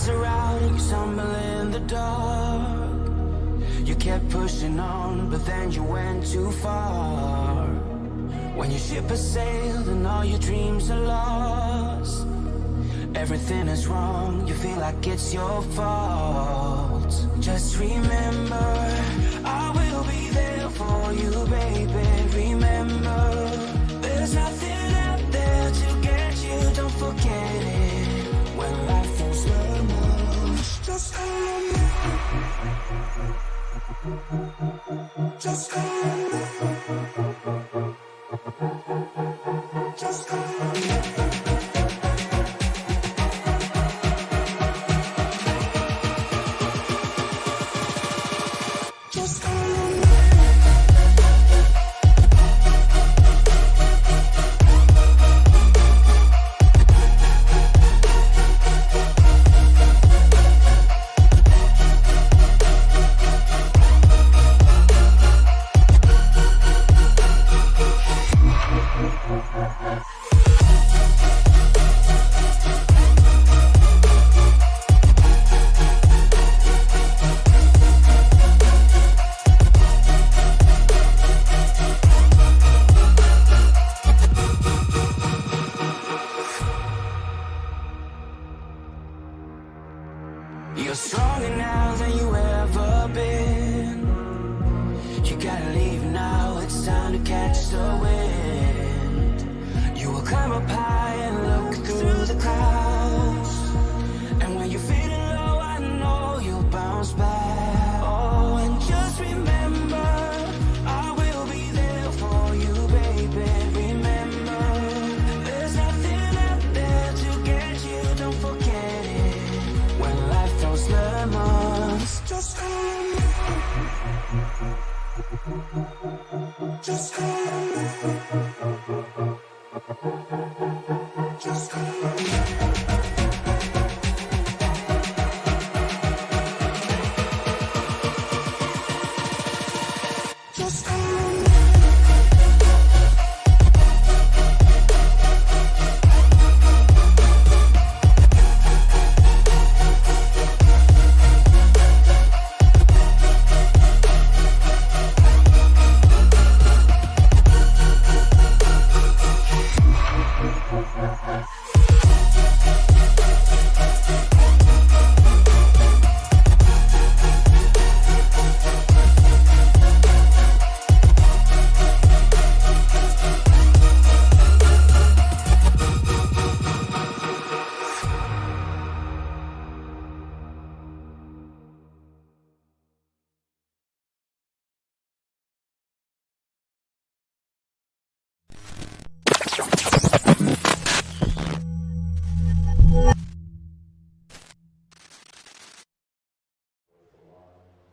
lights are out and you stumble in the dark. You kept pushing on, but then you went too far. When your ship has sailed and all your dreams are lost, everything is wrong, you feel like it's your fault. Just remember, I will be there for you, baby. Remember, there's nothing out there to get you, don't forget it. When life throws lemons, just hold me. Just hold me. Just hold me. You're stronger now than you ever been. You gotta leave now, it's time to catch the wind. You will climb up high and look through the clouds, and when you're feeling low, I know you'll bounce back. Oh, and just remember, I will be there for you, baby. Remember, there's nothing out there to get you, don't forget it. When life throws lemons, just hold me. Just hold me. Just hold me. Just hold me.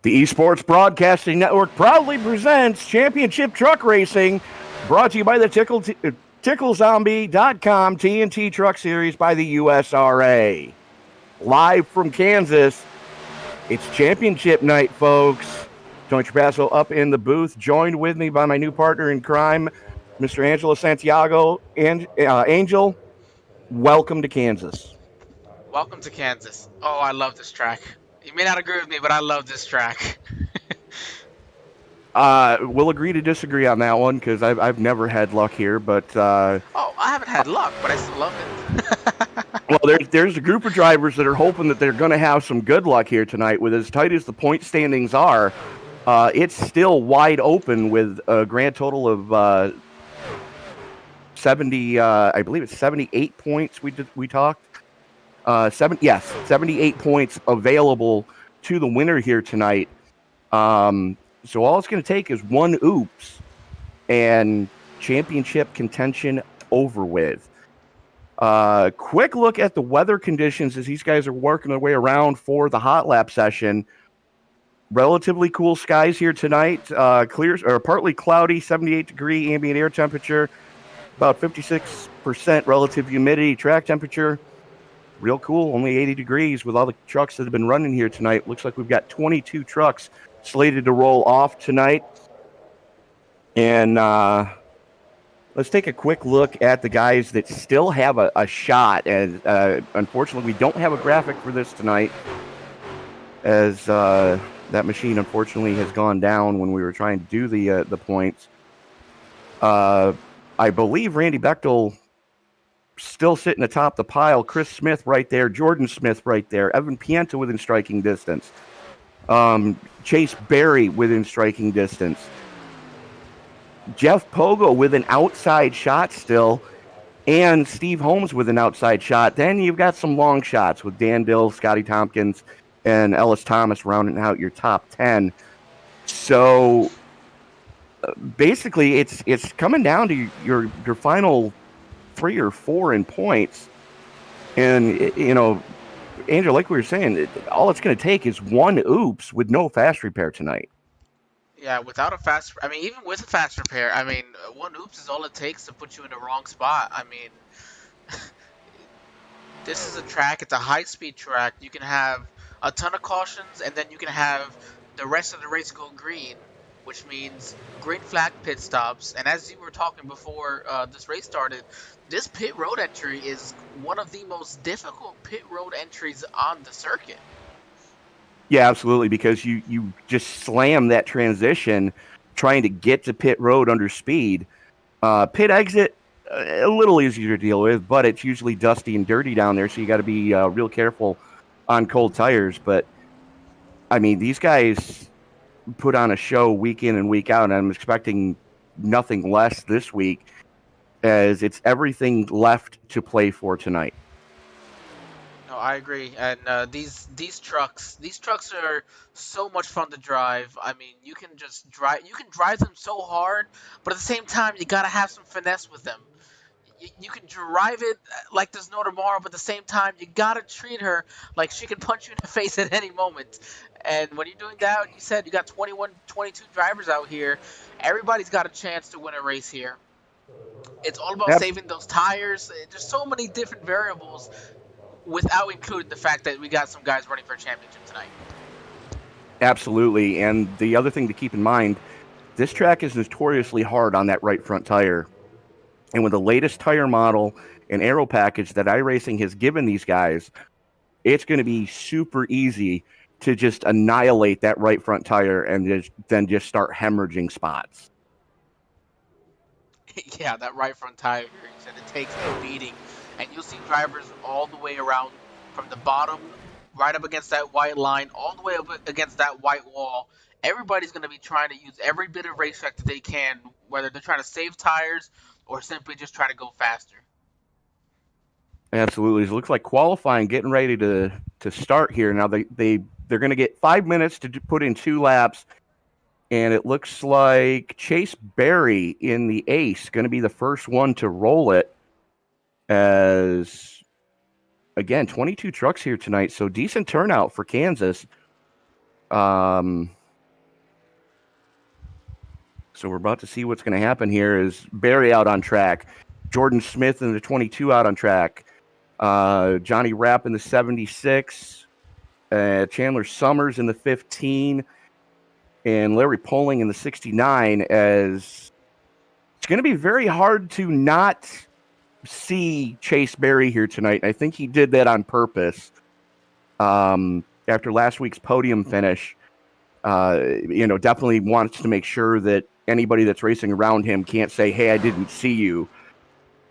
The Esports Broadcasting Network proudly presents Championship Truck Racing, brought to you by the TickleZombie.com TNT Truck Series by the USRA. Live from Kansas, it's championship night, folks. Tony Trapasso up in the booth, joined with me by my new partner in crime, Mr. Angelo Santiago. And Angel, welcome to Kansas. Welcome to Kansas. Oh, I love this track. You may not agree with me, but I love this track. We'll agree to disagree on that one because I've never had luck here, but Oh, I haven't had luck, but I still love it. well, there's a group of drivers that are hoping that they're going to have some good luck here tonight. With as tight as the point standings are, it's still wide open with a grand total of 70. I believe it's 78 points. We talked. 78 points available to the winner here tonight. So all it's going to take is one oops and championship contention over with. Quick look at the weather conditions as these guys are working their way around for the hot lap session. Relatively cool skies here tonight. Clear or partly cloudy, 78-degree ambient air temperature, about 56% relative humidity. Track temperature, real cool, only 80 degrees with all the trucks that have been running here tonight. Looks like we've got 22 trucks slated to roll off tonight. And let's take a quick look at the guys that still have a shot. And unfortunately, we don't have a graphic for this tonight, as that machine unfortunately has gone down when we were trying to do the points. I believe Randy Bechtel still sitting atop the pile. Chris Smith right there, Jordan Smith right there, Evan Pienta within striking distance, Chase Berry within striking distance, Jeff Pogo with an outside shot still, and Steve Holmes with an outside shot. Then you've got some long shots with Dan Dill, Scotty Tompkins, and Ellis Thomas rounding out your top 10. So basically, it's coming down to your final 3 or 4 in points. And, Angel, like we were saying, all it's going to take is one oops with no fast repair tonight. Yeah, without a fast, even with a fast repair, one oops is all it takes to put you in the wrong spot. This is a track, it's a high-speed track. You can have a ton of cautions, and then you can have the rest of the race go green, which means green flag pit stops. And as you were talking before this race started, this pit road entry is one of the most difficult pit road entries on the circuit. Yeah, absolutely, because you just slam that transition trying to get to pit road under speed. Pit exit, a little easier to deal with, but it's usually dusty and dirty down there, so you got to be real careful on cold tires. But, these guys put on a show week in and week out, and I'm expecting nothing less this week, as it's everything left to play for tonight. No, I agree. And these trucks are so much fun to drive. You can just drive them so hard, but at the same time, you gotta have some finesse with them. You can drive it like there's no tomorrow, but at the same time, you gotta treat her like she can punch you in the face at any moment. And when you're doing that, you said you got 21, 22 drivers out here. Everybody's got a chance to win a race here. It's all about saving those tires. There's so many different variables, without including the fact that we got some guys running for a championship tonight. Absolutely. And the other thing to keep in mind, this track is notoriously hard on that right front tire. And with the latest tire model and aero package that iRacing has given these guys, it's going to be super easy to just annihilate that right front tire and then just start hemorrhaging spots. Yeah, that right front tire, you said it takes a beating. And you'll see drivers all the way around from the bottom, right up against that white line, all the way up against that white wall. Everybody's going to be trying to use every bit of racetrack that they can, whether they're trying to save tires or simply just try to go faster. Absolutely. It looks like qualifying getting ready to start here. Now they're going to get 5 minutes to put in 2 laps. And it looks like Chase Berry in the ace going to be the first one to roll it. As, again, 22 trucks here tonight, so decent turnout for Kansas. So we're about to see what's going to happen here. Is Berry out on track, Jordan Smith in the 22 out on track, Johnny Rapp in the 76, Chandler Summers in the 15, and Larry Poling in the 69, as it's going to be very hard to not see Chase Berry here tonight. I think he did that on purpose. After last week's podium finish, definitely wants to make sure that anybody that's racing around him can't say, "Hey, I didn't see you."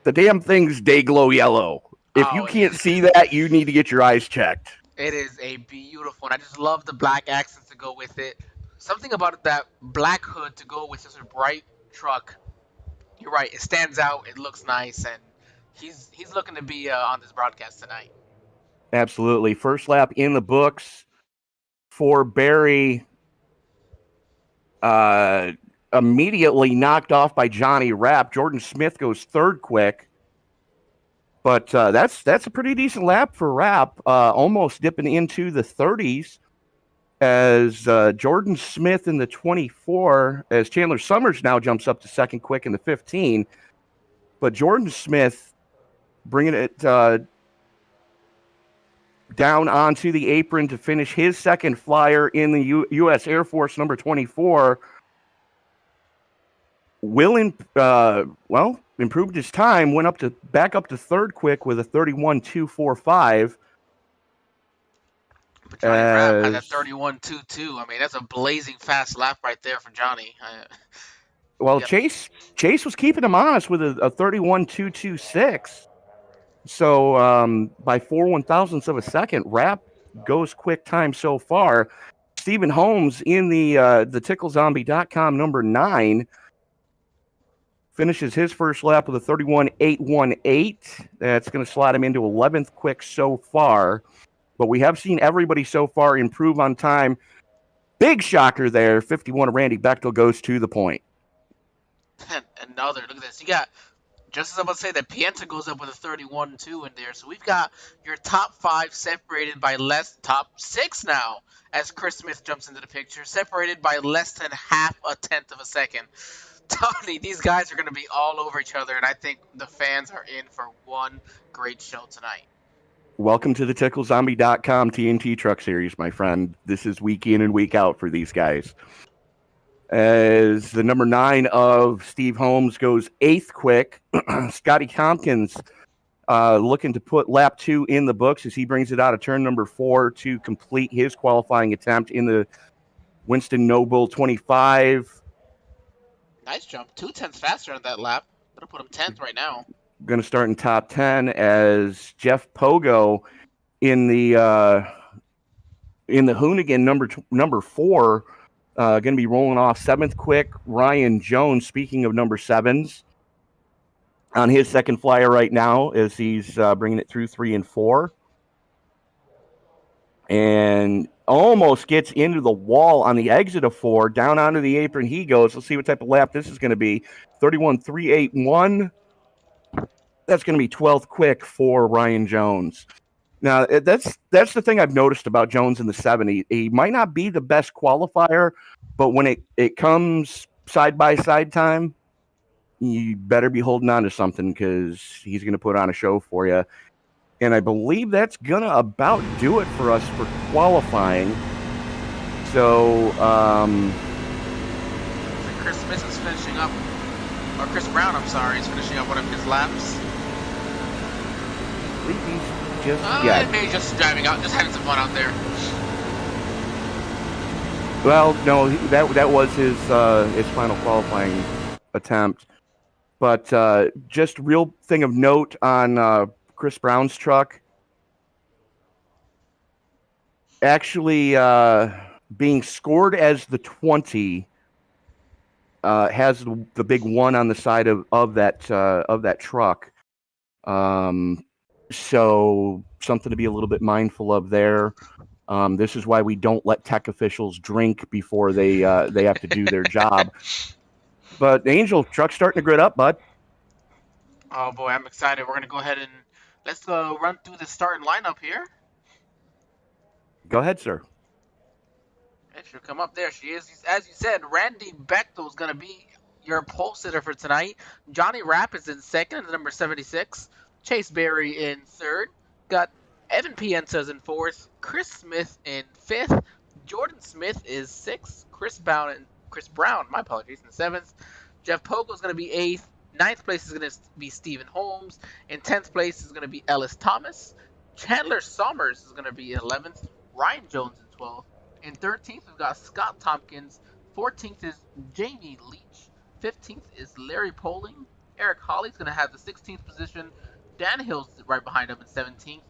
The damn thing's day glow yellow. If you can't see that, you need to get your eyes checked. It is a beautiful one. I just love the black accents to go with it. Something about that black hood to go with this bright truck. You're right. It stands out. It looks nice, and he's looking to be on this broadcast tonight. Absolutely. First lap in the books for Berry. Immediately knocked off by Johnny Rapp. Jordan Smith goes third quick. But that's a pretty decent lap for Rapp. Almost dipping into the 30s. As Jordan Smith in the 24, as Chandler Summers now jumps up to second quick in the 15. But Jordan Smith bringing it down onto the apron to finish his second flyer in the U.S. Air Force number 24. improved his time, went back up to third quick with a 31.245. But Johnny Rapp had that 31.22. I mean, that's a blazing fast lap right there for Johnny. Well, Yep. Chase was keeping him honest with a 31.226. So by 4/1000ths of a second, Rapp goes quick time so far. Stephen Holmes in the ticklezombie.com number 9 finishes his first lap with a 31.818. That's going to slot him into 11th quick so far. But we have seen everybody so far improve on time. Big shocker there. 51 of Randy Bechtel goes to the point. Another, look at this. You got, just as I'm about to say, that Pienta goes up with a 31.2 in there. So we've got your top 5 separated by top 6 now, as Chris Smith jumps into the picture, separated by less than half a tenth of a second. Tony, these guys are going to be all over each other, and I think the fans are in for one great show tonight. Welcome to the TickleZombie.com TNT Truck Series, my friend. This is week in and week out for these guys. As the number 9 of Steve Holmes goes 8th quick, Scotty Tompkins looking to put lap 2 in the books as he brings it out of turn number 4 to complete his qualifying attempt in the Winston Noble 25. Nice jump. 2/10 faster on that lap. Gonna put him 10th right now. Going to start in top 10 as Jeff Pogo in the Hoonigan number 4. Going to be rolling off 7th quick. Ryan Jones, speaking of number 7s, on his second flyer right now as he's bringing it through 3 and 4. And almost gets into the wall on the exit of 4. Down onto the apron he goes. Let's see what type of lap this is going to be. 31.381. That's going to be 12th quick for Ryan Jones. Now, that's the thing I've noticed about Jones in the 70. He might not be the best qualifier, but when it comes side-by-side time, you better be holding on to something because he's going to put on a show for you. And I believe that's going to about do it for us for qualifying. So, Chris Smith is finishing up, or Chris Brown, I'm sorry, is finishing up one of his laps. I believe he's Maybe just driving out, just having some fun out there. Well, no, that was his final qualifying attempt. But just real thing of note on Chris Brown's truck, actually being scored as the 20 has the big 1 on the side of that truck. So something to be a little bit mindful of there. This is why we don't let tech officials drink before they have to do their job. But Angel, truck's starting to grid up, bud. Oh boy, I'm excited. We're gonna go ahead and let's go run through the starting lineup here. Go ahead, sir. She'll come up. There she is. As you said, Randy Bechtel is gonna be your pole sitter for tonight. Johnny Rapp is in second, number 76. Chase Berry in third. Got Evan Pienta's in fourth. Chris Smith in fifth. Jordan Smith is sixth. Chris Brown, my apologies, in seventh. Jeff Pogo is going to be eighth. Ninth place is going to be Stephen Holmes. In 10th place is going to be Ellis Thomas. Chandler Sommers is going to be in 11th. Ryan Jones in 12th. In 13th, we've got Scott Tompkins. 14th is Jamie Leach. 15th is Larry Poling. Eric Hawley's going to have the 16th position. Dan Hill's right behind him in 17th.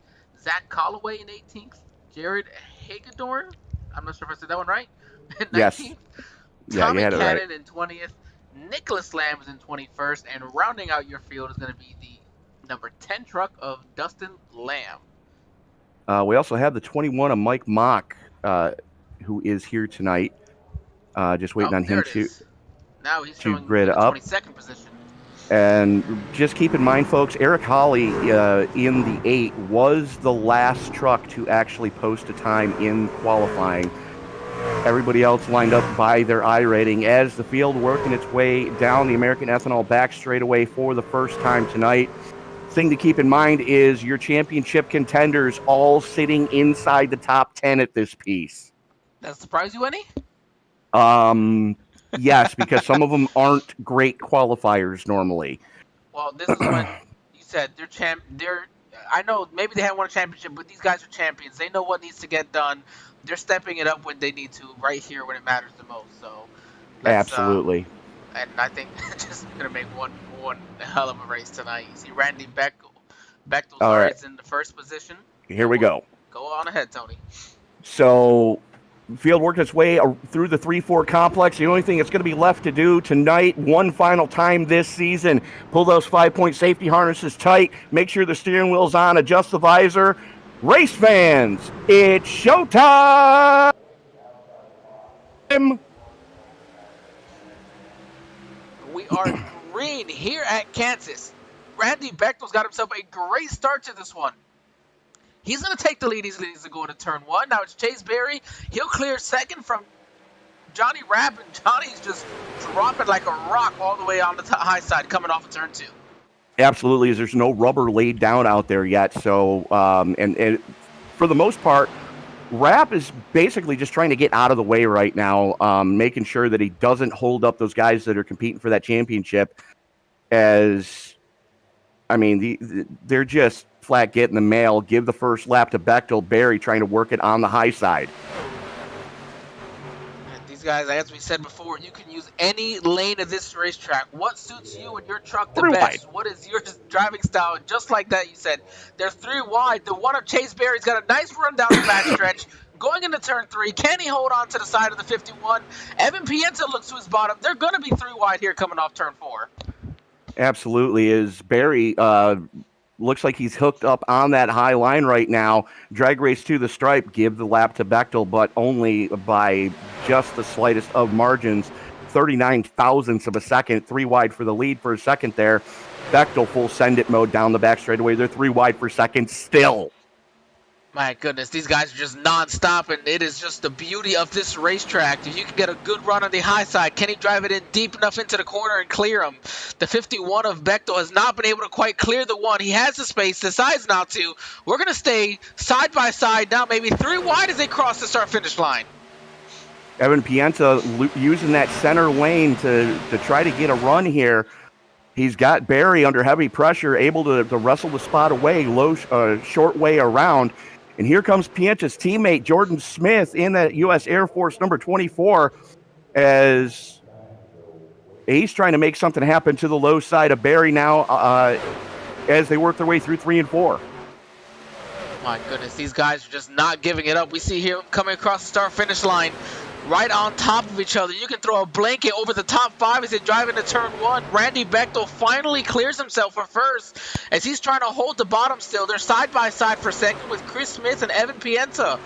Zach Calloway in 18th. Jared Hagedorn, I'm not sure if I said that one right, in 19th. Yes. Tommy you had it Cannon right. in 20th. Nicholas Lamb is in 21st. And rounding out your field is going to be the number 10 truck of Dustin Lamb. We also have the 21 of Mike Mock, who is here tonight. Just waiting on him to now he's showing grid the up. 22nd position. And just keep in mind, folks, Eric Hawley in the 8 was the last truck to actually post a time in qualifying. Everybody else lined up by their I rating as the field working its way down the American Ethanol back straightaway for the first time tonight. Thing to keep in mind is your championship contenders all sitting inside the top 10 at this piece. Does that surprise you any? Yes, because some of them aren't great qualifiers normally. Well, this is when you said they're champ. They're. I know maybe they haven't won a championship, but these guys are champions. They know what needs to get done. They're stepping it up when they need to, right here when it matters the most. So let's. Absolutely. And I think just gonna make one hell of a race tonight. You see Randy Bechtel. Bechtel's All already right, in the first position. here we go. Go on ahead, Tony. So, field worked its way through the 3-4 complex. The only thing that's going to be left to do tonight, one final time this season, pull those 5-point safety harnesses tight, make sure the steering wheel's on, adjust the visor. Race fans, it's showtime! We are green here at Kansas. Randy Bechtel's got himself a great start to this one. He's going to take the lead easily as they go into turn one. Now it's Chase Berry. He'll clear second from Johnny Rapp, and Johnny's just dropping like a rock all the way on the high side coming off of turn two. Absolutely, there's no rubber laid down out there yet. So, and for the most part, Rapp is basically just trying to get out of the way right now, making sure that he doesn't hold up those guys that are competing for that championship. As, I mean, they're just flat getting the mail. Give the first lap to Bechtel. Berry trying to work it on the high side. And these guys, as we said before, you can use any lane of this racetrack. What suits you and your truck the best? What is your driving style? Just like that, you said. They're three wide. The one of Chase Berry's got a nice run down the backstretch. Going into turn three, can he hold on to the side of the 51? Evan Pienta looks to his bottom. They're going to be three wide here coming off turn four. Absolutely. Is Berry looks like he's hooked up on that high line right now. Drag race to the stripe, give the lap to Bechtel, but only by just the slightest of margins. 39 thousandths of a second, three wide for the lead for a second there. Bechtel full send it mode down the back straightaway. They're three wide for second still. My goodness, these guys are just non-stop, and it is just the beauty of this racetrack. If you can get a good run on the high side, can he drive it in deep enough into the corner and clear him? The 51 of Bechtel has not been able to quite clear the one. He has the space, decides not to. We're going to stay side by side now, maybe three wide as they cross the start-finish line. Evan Pienta using that center lane to try to get a run here. He's got Berry under heavy pressure, able to wrestle the spot away, short way around. And here comes Pienta's teammate, Jordan Smith, in that U.S. Air Force number 24, as he's trying to make something happen to the low side of Berry now as they work their way through 3 and 4. My goodness, these guys are just not giving it up. We see here coming across the start-finish line, right on top of each other. You can throw a blanket over the top five as they drive into turn one. Randy Bechtel finally clears himself for first as he's trying to hold the bottom still. They're side by side for second with Chris Smith and Evan Pienta.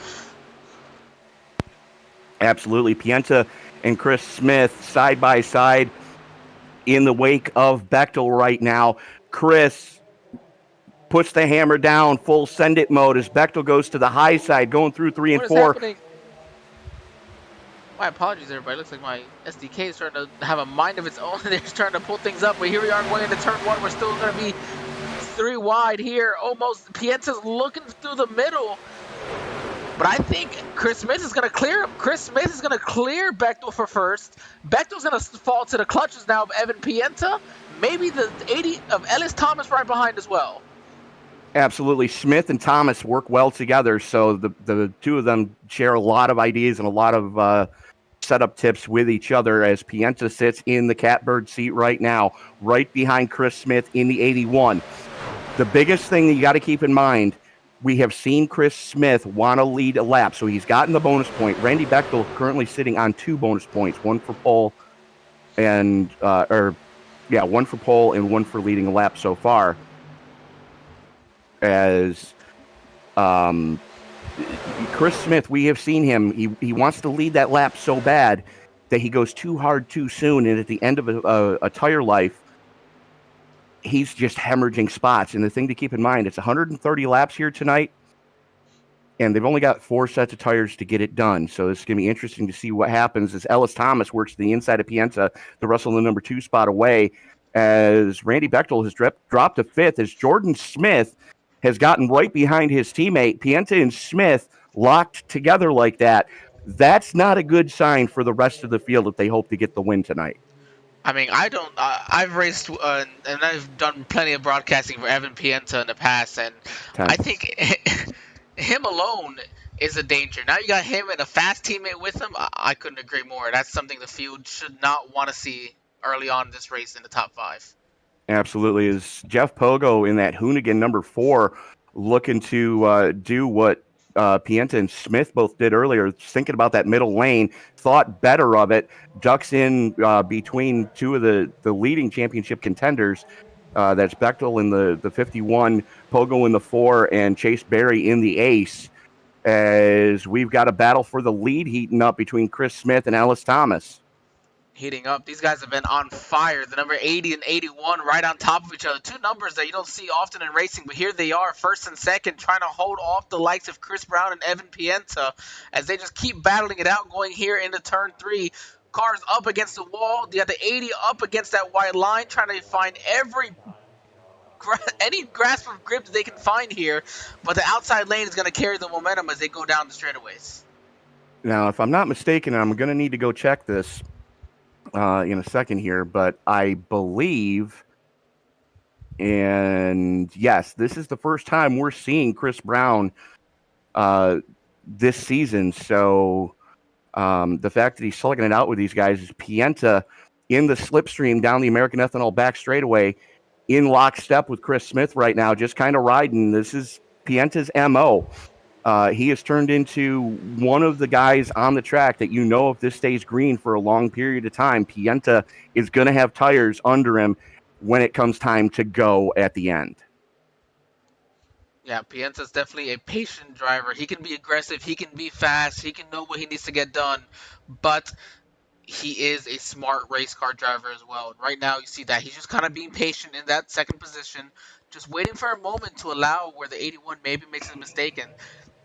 Absolutely. Pienta and Chris Smith side by side in the wake of Bechtel right now. Chris puts the hammer down, full send it mode as Bechtel goes to the high side, going through 3 and 4. Happening? My apologies, everybody. Looks like my SDK is starting to have a mind of its own. They're just trying to pull things up. But here we are going into turn one. We're still going to be three wide here. Almost. Pienta's looking through the middle. But I think Chris Smith is going to clear him. Chris Smith is going to clear Bechtel for first. Bechtel's going to fall to the clutches now of Evan Pienta. Maybe the 80 of Ellis Thomas right behind as well. Absolutely. Smith and Thomas work well together. So the two of them share a lot of ideas and a lot of setup tips with each other as Pienta sits in the catbird seat right now, right behind Chris Smith in the 81. The biggest thing that you got to keep in mind, we have seen Chris Smith want to lead a lap, so he's gotten the bonus point. Randy Bechtel currently sitting on 2 bonus points, one for pole and one for pole and one for leading a lap so far. As Chris Smith, we have seen him. He wants to lead that lap so bad that he goes too hard too soon, and at the end of a tire life, he's just hemorrhaging spots. And the thing to keep in mind, it's 130 laps here tonight, and they've only got 4 sets of tires to get it done. So it's going to be interesting to see what happens as Ellis Thomas works to the inside of Pienta to wrestle the number 2 spot away, as Randy Bechtel has dropped to 5th, as Jordan Smith has gotten right behind his teammate. Pienta and Smith locked together like that. That's not a good sign for the rest of the field if they hope to get the win tonight. I mean, I don't. I've raced and I've done plenty of broadcasting for Evan Pienta in the past, and I Tense. think him alone is a danger. Now you got him and a fast teammate with him. I couldn't agree more. That's something the field should not want to see early on in this race in the top 5. Absolutely. Is Jeff Pogo in that Hoonigan number 4 looking to do what Pienta and Smith both did earlier, thinking about that middle lane, thought better of it, ducks in between two of the leading championship contenders. That's Bechtel in the 51, Pogo in the 4, and Chase Berry in the ace, as we've got a battle for the lead heating up between Chris Smith and Ellis Thomas. Heating up. These guys have been on fire. The number 80 and 81 right on top of each other. Two numbers that you don't see often in racing, but here they are, first and second, trying to hold off the likes of Chris Brown and Evan Pienta as they just keep battling it out going here into turn 3. Cars up against the wall. You got the 80 up against that white line, trying to find any grasp of grip that they can find here, but the outside lane is going to carry the momentum as they go down the straightaways. Now, if I'm not mistaken, I'm going to need to go check this in a second here, but I believe, and yes, this is the first time we're seeing Chris Brown this season. So the fact that he's slugging it out with these guys is Pienta in the slipstream down the American Ethanol back straightaway in lockstep with Chris Smith right now, just kind of riding. This is Pienta's MO. He has turned into one of the guys on the track that, you know, if this stays green for a long period of time, Pienta is going to have tires under him when it comes time to go at the end. Yeah, Pienta's definitely a patient driver. He can be aggressive, he can be fast, he can know what he needs to get done, but he is a smart race car driver as well. And right now you see that he's just kind of being patient in that second position, just waiting for a moment to allow where the 81 maybe makes a mistake and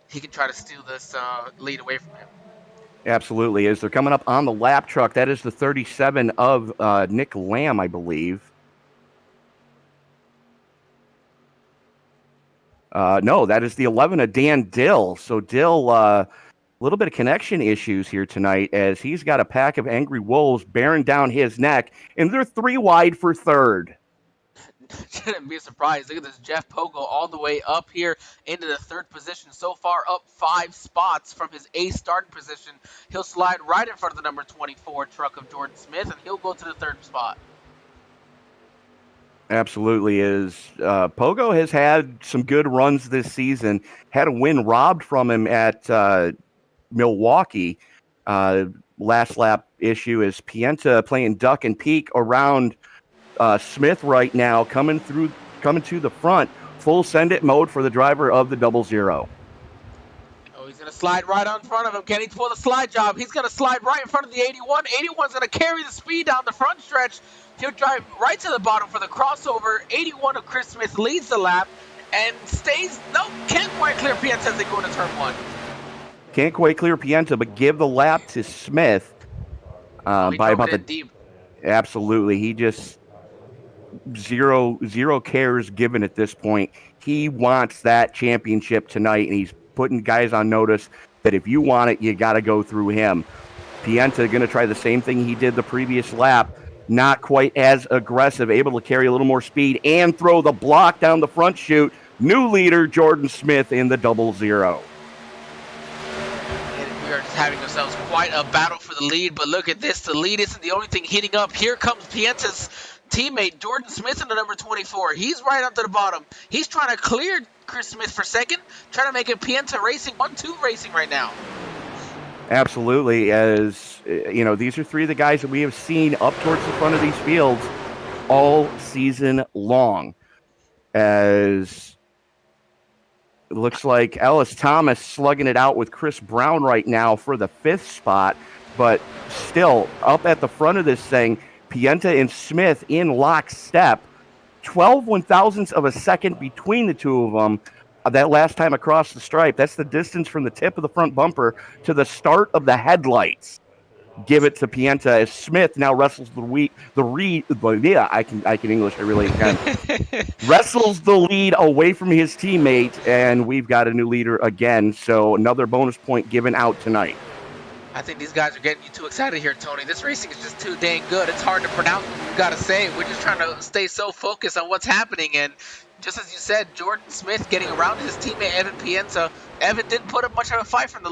he can try to steal this lead away from him. Absolutely. As they're coming up on the lap truck, that is the 37 of Nick Lamb, I believe. No, that is the 11 of Dan Dill. So Dill, a little bit of connection issues here tonight as he's got a pack of angry wolves bearing down his neck, and they're 3 wide for third. Shouldn't be surprised. Look at this Jeff Pogo all the way up here into the 3rd position. So far up 5 spots from his ace starting position. He'll slide right in front of the number 24 truck of Jordan Smith, and he'll go to the 3rd spot. Absolutely is. Pogo has had some good runs this season. Had a win robbed from him at Milwaukee. Last lap issue is Pienta playing duck and peek around Smith right now, coming to the front. Full send it mode for the driver of the 00. Oh, he's going to slide right on front of him. Can he pull the slide job? He's going to slide right in front of the 81. 81's going to carry the speed down the front stretch. He'll drive right to the bottom for the crossover. 81 of Chris Smith leads the lap and can't quite clear Pienta as they go into turn 1. Can't quite clear Pienta, but give the lap to Smith by about the deep. Absolutely. He just zero cares given at this point. He wants that championship tonight, and he's putting guys on notice that if you want it, you got to go through him. Pienta going to try the same thing he did the previous lap. Not quite as aggressive, able to carry a little more speed and throw the block down the front chute. New leader, Jordan Smith in the 00. And we are just having ourselves quite a battle for the lead, but look at this. The lead isn't the only thing heating up. Here comes Pienta's teammate, Jordan Smith, in the number 24. He's right up to the bottom. He's trying to clear Chris Smith for second, trying to make it Pienta Racing 1-2 racing right now. Absolutely, as you know, these are 3 of the guys that we have seen up towards the front of these fields all season long. As it looks like Ellis Thomas slugging it out with Chris Brown right now for the 5th spot, but still up at the front of this thing, Pienta and Smith in lockstep. 12 1,000ths of a second between the two of them. That last time across the stripe, that's the distance from the tip of the front bumper to the start of the headlights. Give it to Pienta as Smith now wrestles I can English, I really can. Wrestles the lead away from his teammate, and we've got a new leader again. So another bonus point given out tonight. I think these guys are getting you too excited here, Tony. This racing is just too dang good. It's hard to pronounce what we've got to say. We're just trying to stay so focused on what's happening. And just as you said, Jordan Smith getting around his teammate Evan Pienza. Evan didn't put up much of a fight from the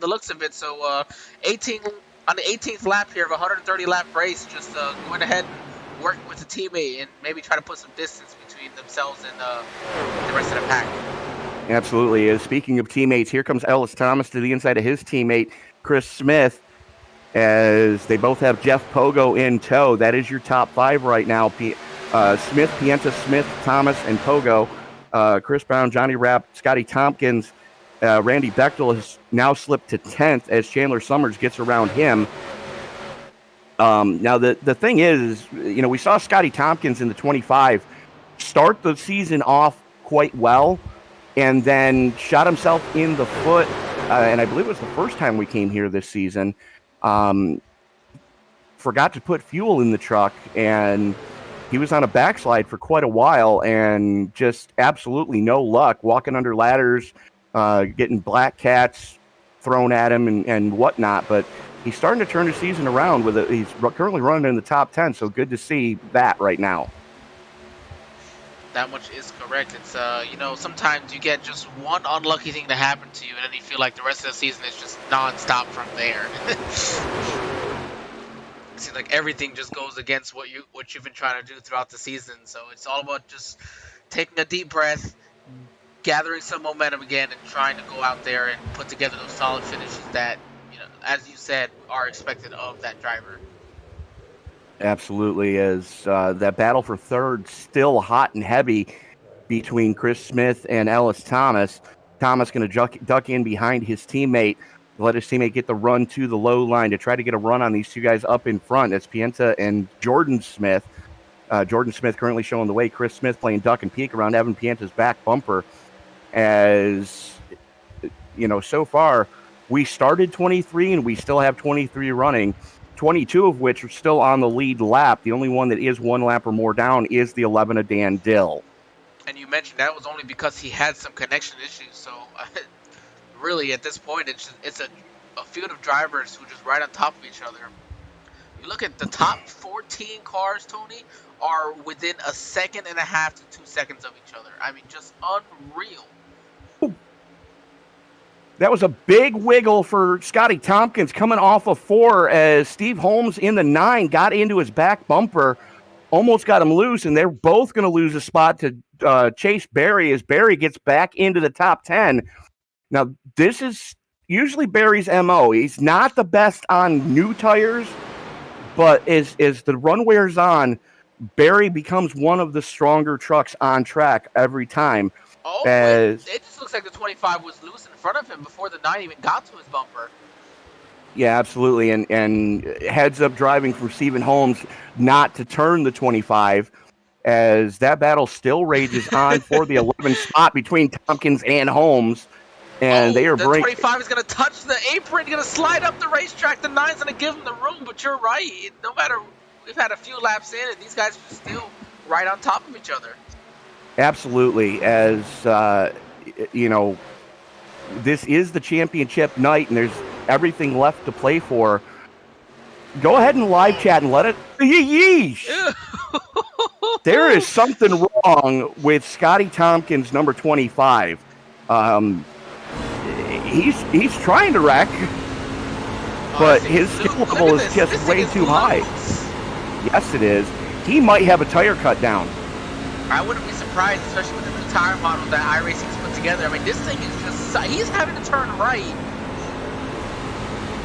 looks of it. So 18 on the 18th lap here of a 130 lap race, just going ahead and working with the teammate and maybe try to put some distance between themselves and the rest of the pack. Absolutely. Speaking of teammates, here comes Ellis Thomas to the inside of his teammate, Chris Smith, as they both have Jeff Pogo in tow. That is your top five right now. Smith, Pienta, Smith, Thomas, and Pogo. Chris Brown, Johnny Rapp, Scotty Tompkins, Randy Bechtel has now slipped to 10th as Chandler Summers gets around him. Now, the thing is, we saw Scotty Tompkins in the 25 start the season off quite well and then shot himself in the foot. And I believe it was the first time we came here this season. Forgot to put fuel in the truck, and he was on a backslide for quite a while and just absolutely no luck, walking under ladders, getting black cats thrown at him and whatnot. But he's starting to turn the season around with it. He's currently running in the top 10, so good to see that right now. That much is correct. It's sometimes you get just one unlucky thing to happen to you, and then you feel like the rest of the season is just non-stop from there. It seems like everything just goes against what you've been trying to do throughout the season. So it's all about just taking a deep breath, gathering some momentum again, and trying to go out there and put together those solid finishes that, as you said, are expected of that driver. Absolutely, as that battle for third still hot and heavy between Chris Smith and Ellis Thomas. Thomas going to duck in behind his teammate, let his teammate get the run to the low line to try to get a run on these two guys up in front. That's Pienta and Jordan Smith. Jordan Smith currently showing the way. Chris Smith playing duck and peek around Evan Pienta's back bumper. As so far we started 23 and we still have 23 running. 22 of which are still on the lead lap. The only one that is one lap or more down is the 11 of Dan Dill. And you mentioned that was only because he had some connection issues. So really, at this point, it's a field of drivers who just right on top of each other. You look at the top 14 cars, Tony, are within a second and a half to 2 seconds of each other. I mean, just unreal. That was a big wiggle for Scotty Tompkins coming off of 4 as Steve Holmes in the 9 got into his back bumper, almost got him loose, and they're both going to lose a spot to Chase Berry as Berry gets back into the top 10. Now, this is usually Berry's MO. He's not the best on new tires, but as the run wears on, Berry becomes one of the stronger trucks on track every time. Oh, it just looks like the 25 was loose in front of him before the 9 even got to his bumper. Yeah, absolutely. And heads up driving from Stephen Holmes not to turn the 25 as that battle still rages on for the 11 spot between Tompkins and Holmes. And they are the 25 is going to touch the apron, going to slide up the racetrack. The 9's going to give him the room, but you're right. No matter, we've had a few laps in, and these guys are still right on top of each other. Absolutely, as this is the championship night, and there's everything left to play for. Go ahead and live chat and let it. Yeesh! There is something wrong with Scotty Tompkins, number 25. He's trying to wreck, but his skill level is just way too high. Yes, it is. He might have a tire cut down. I wouldn't be surprised, especially with the new tire model that iRacing's put together. I mean, this thing is just, he's having to turn right.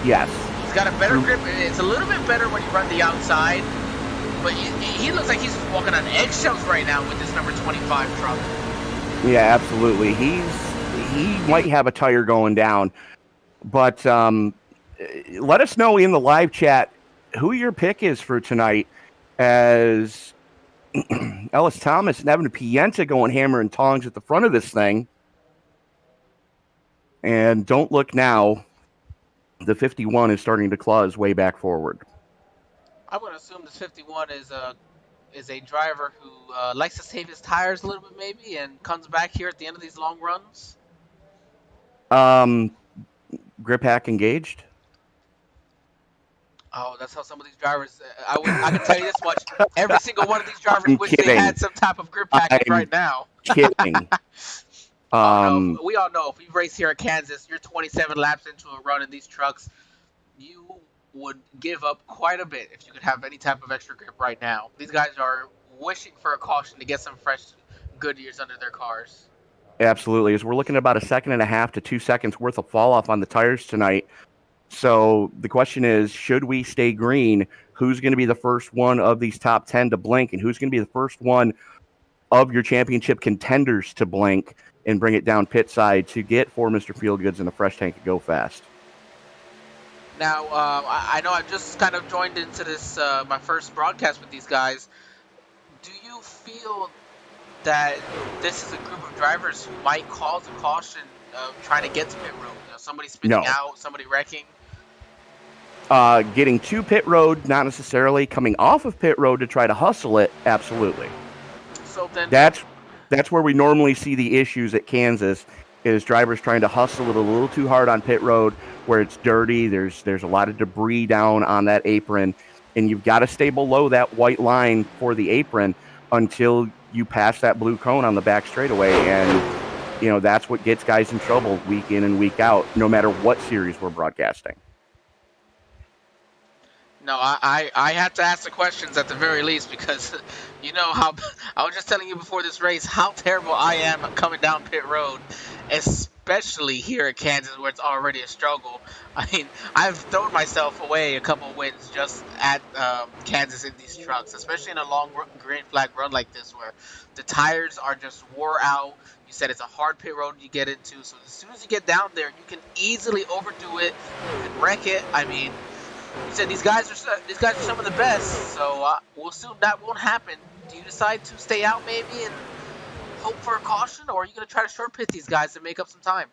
Yes. He's got a better grip. It's a little bit better when you run the outside, but he looks like he's walking on eggshells right now with this number 25 truck. Yeah, absolutely. He might have a tire going down, but let us know in the live chat who your pick is for tonight, as Ellis Thomas and Evan Pienta going hammer and tongs at the front of this thing. And don't look now. The 51 is starting to claw his way back forward. I'm going to assume this 51 is a driver who likes to save his tires a little bit maybe and comes back here at the end of these long runs. Grip hack engaged. Oh, that's how some of these drivers. I can tell you this much: every single one of these drivers I'm wish they kidding. had some type of grip package I'm right now. kidding. Oh no, Um, we all know if we race here at Kansas, you're 27 laps into a run in these trucks, you would give up quite a bit if you could have any type of extra grip right now. These guys are wishing for a caution to get some fresh Goodyears under their cars. Absolutely. As we're looking at about a second and a half to 2 seconds worth of fall off on the tires tonight. So the question is, should we stay green? Who's going to be the first one of these top 10 to blink? And who's going to be the first one of your championship contenders to blink and bring it down pit side to get for Mr. Fieldgoods in the fresh tank and go fast? Now, I know I've just kind of joined into this, my first broadcast with these guys. Do you feel that this is a group of drivers who might cause a caution trying to get to pit road? You know, somebody spinning No. out, somebody wrecking? Getting to pit road, not necessarily. Coming off of pit road to try to hustle it, absolutely. So then, That's where we normally see the issues at Kansas, is drivers trying to hustle it a little too hard on pit road where it's dirty. There's a lot of debris down on that apron, and you've got to stay below that white line for the apron until you pass that blue cone on the back straightaway. And that's what gets guys in trouble week in and week out, no matter what series we're broadcasting. no, I had to ask the questions at the very least because you know how I was just telling you before this race how terrible I am coming down pit road, especially here at Kansas where it's already a struggle. I mean, I've thrown myself away a couple of wins just at Kansas in these trucks, especially in a long green flag run like this where the tires are just wore out. You said it's a hard pit road you get into, so as soon as you get down there, you can easily overdo it, you can wreck it. I mean, you said these guys are some of the best, so we'll assume that won't happen. Do you decide to stay out maybe and hope for a caution, or are you going to try to short pit these guys to make up some time?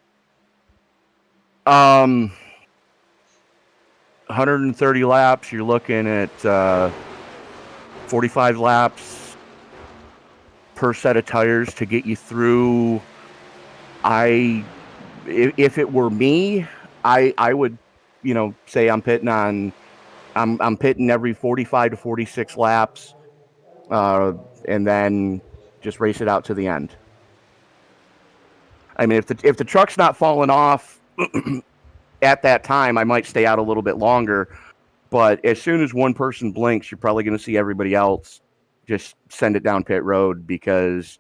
130 laps, you're looking at 45 laps per set of tires to get you through. If it were me, I would, say I'm pitting every 45 to 46 laps, and then just race it out to the end. I mean, if the truck's not falling off at that time, I might stay out a little bit longer. But as soon as one person blinks, you're probably going to see everybody else just send it down pit road because,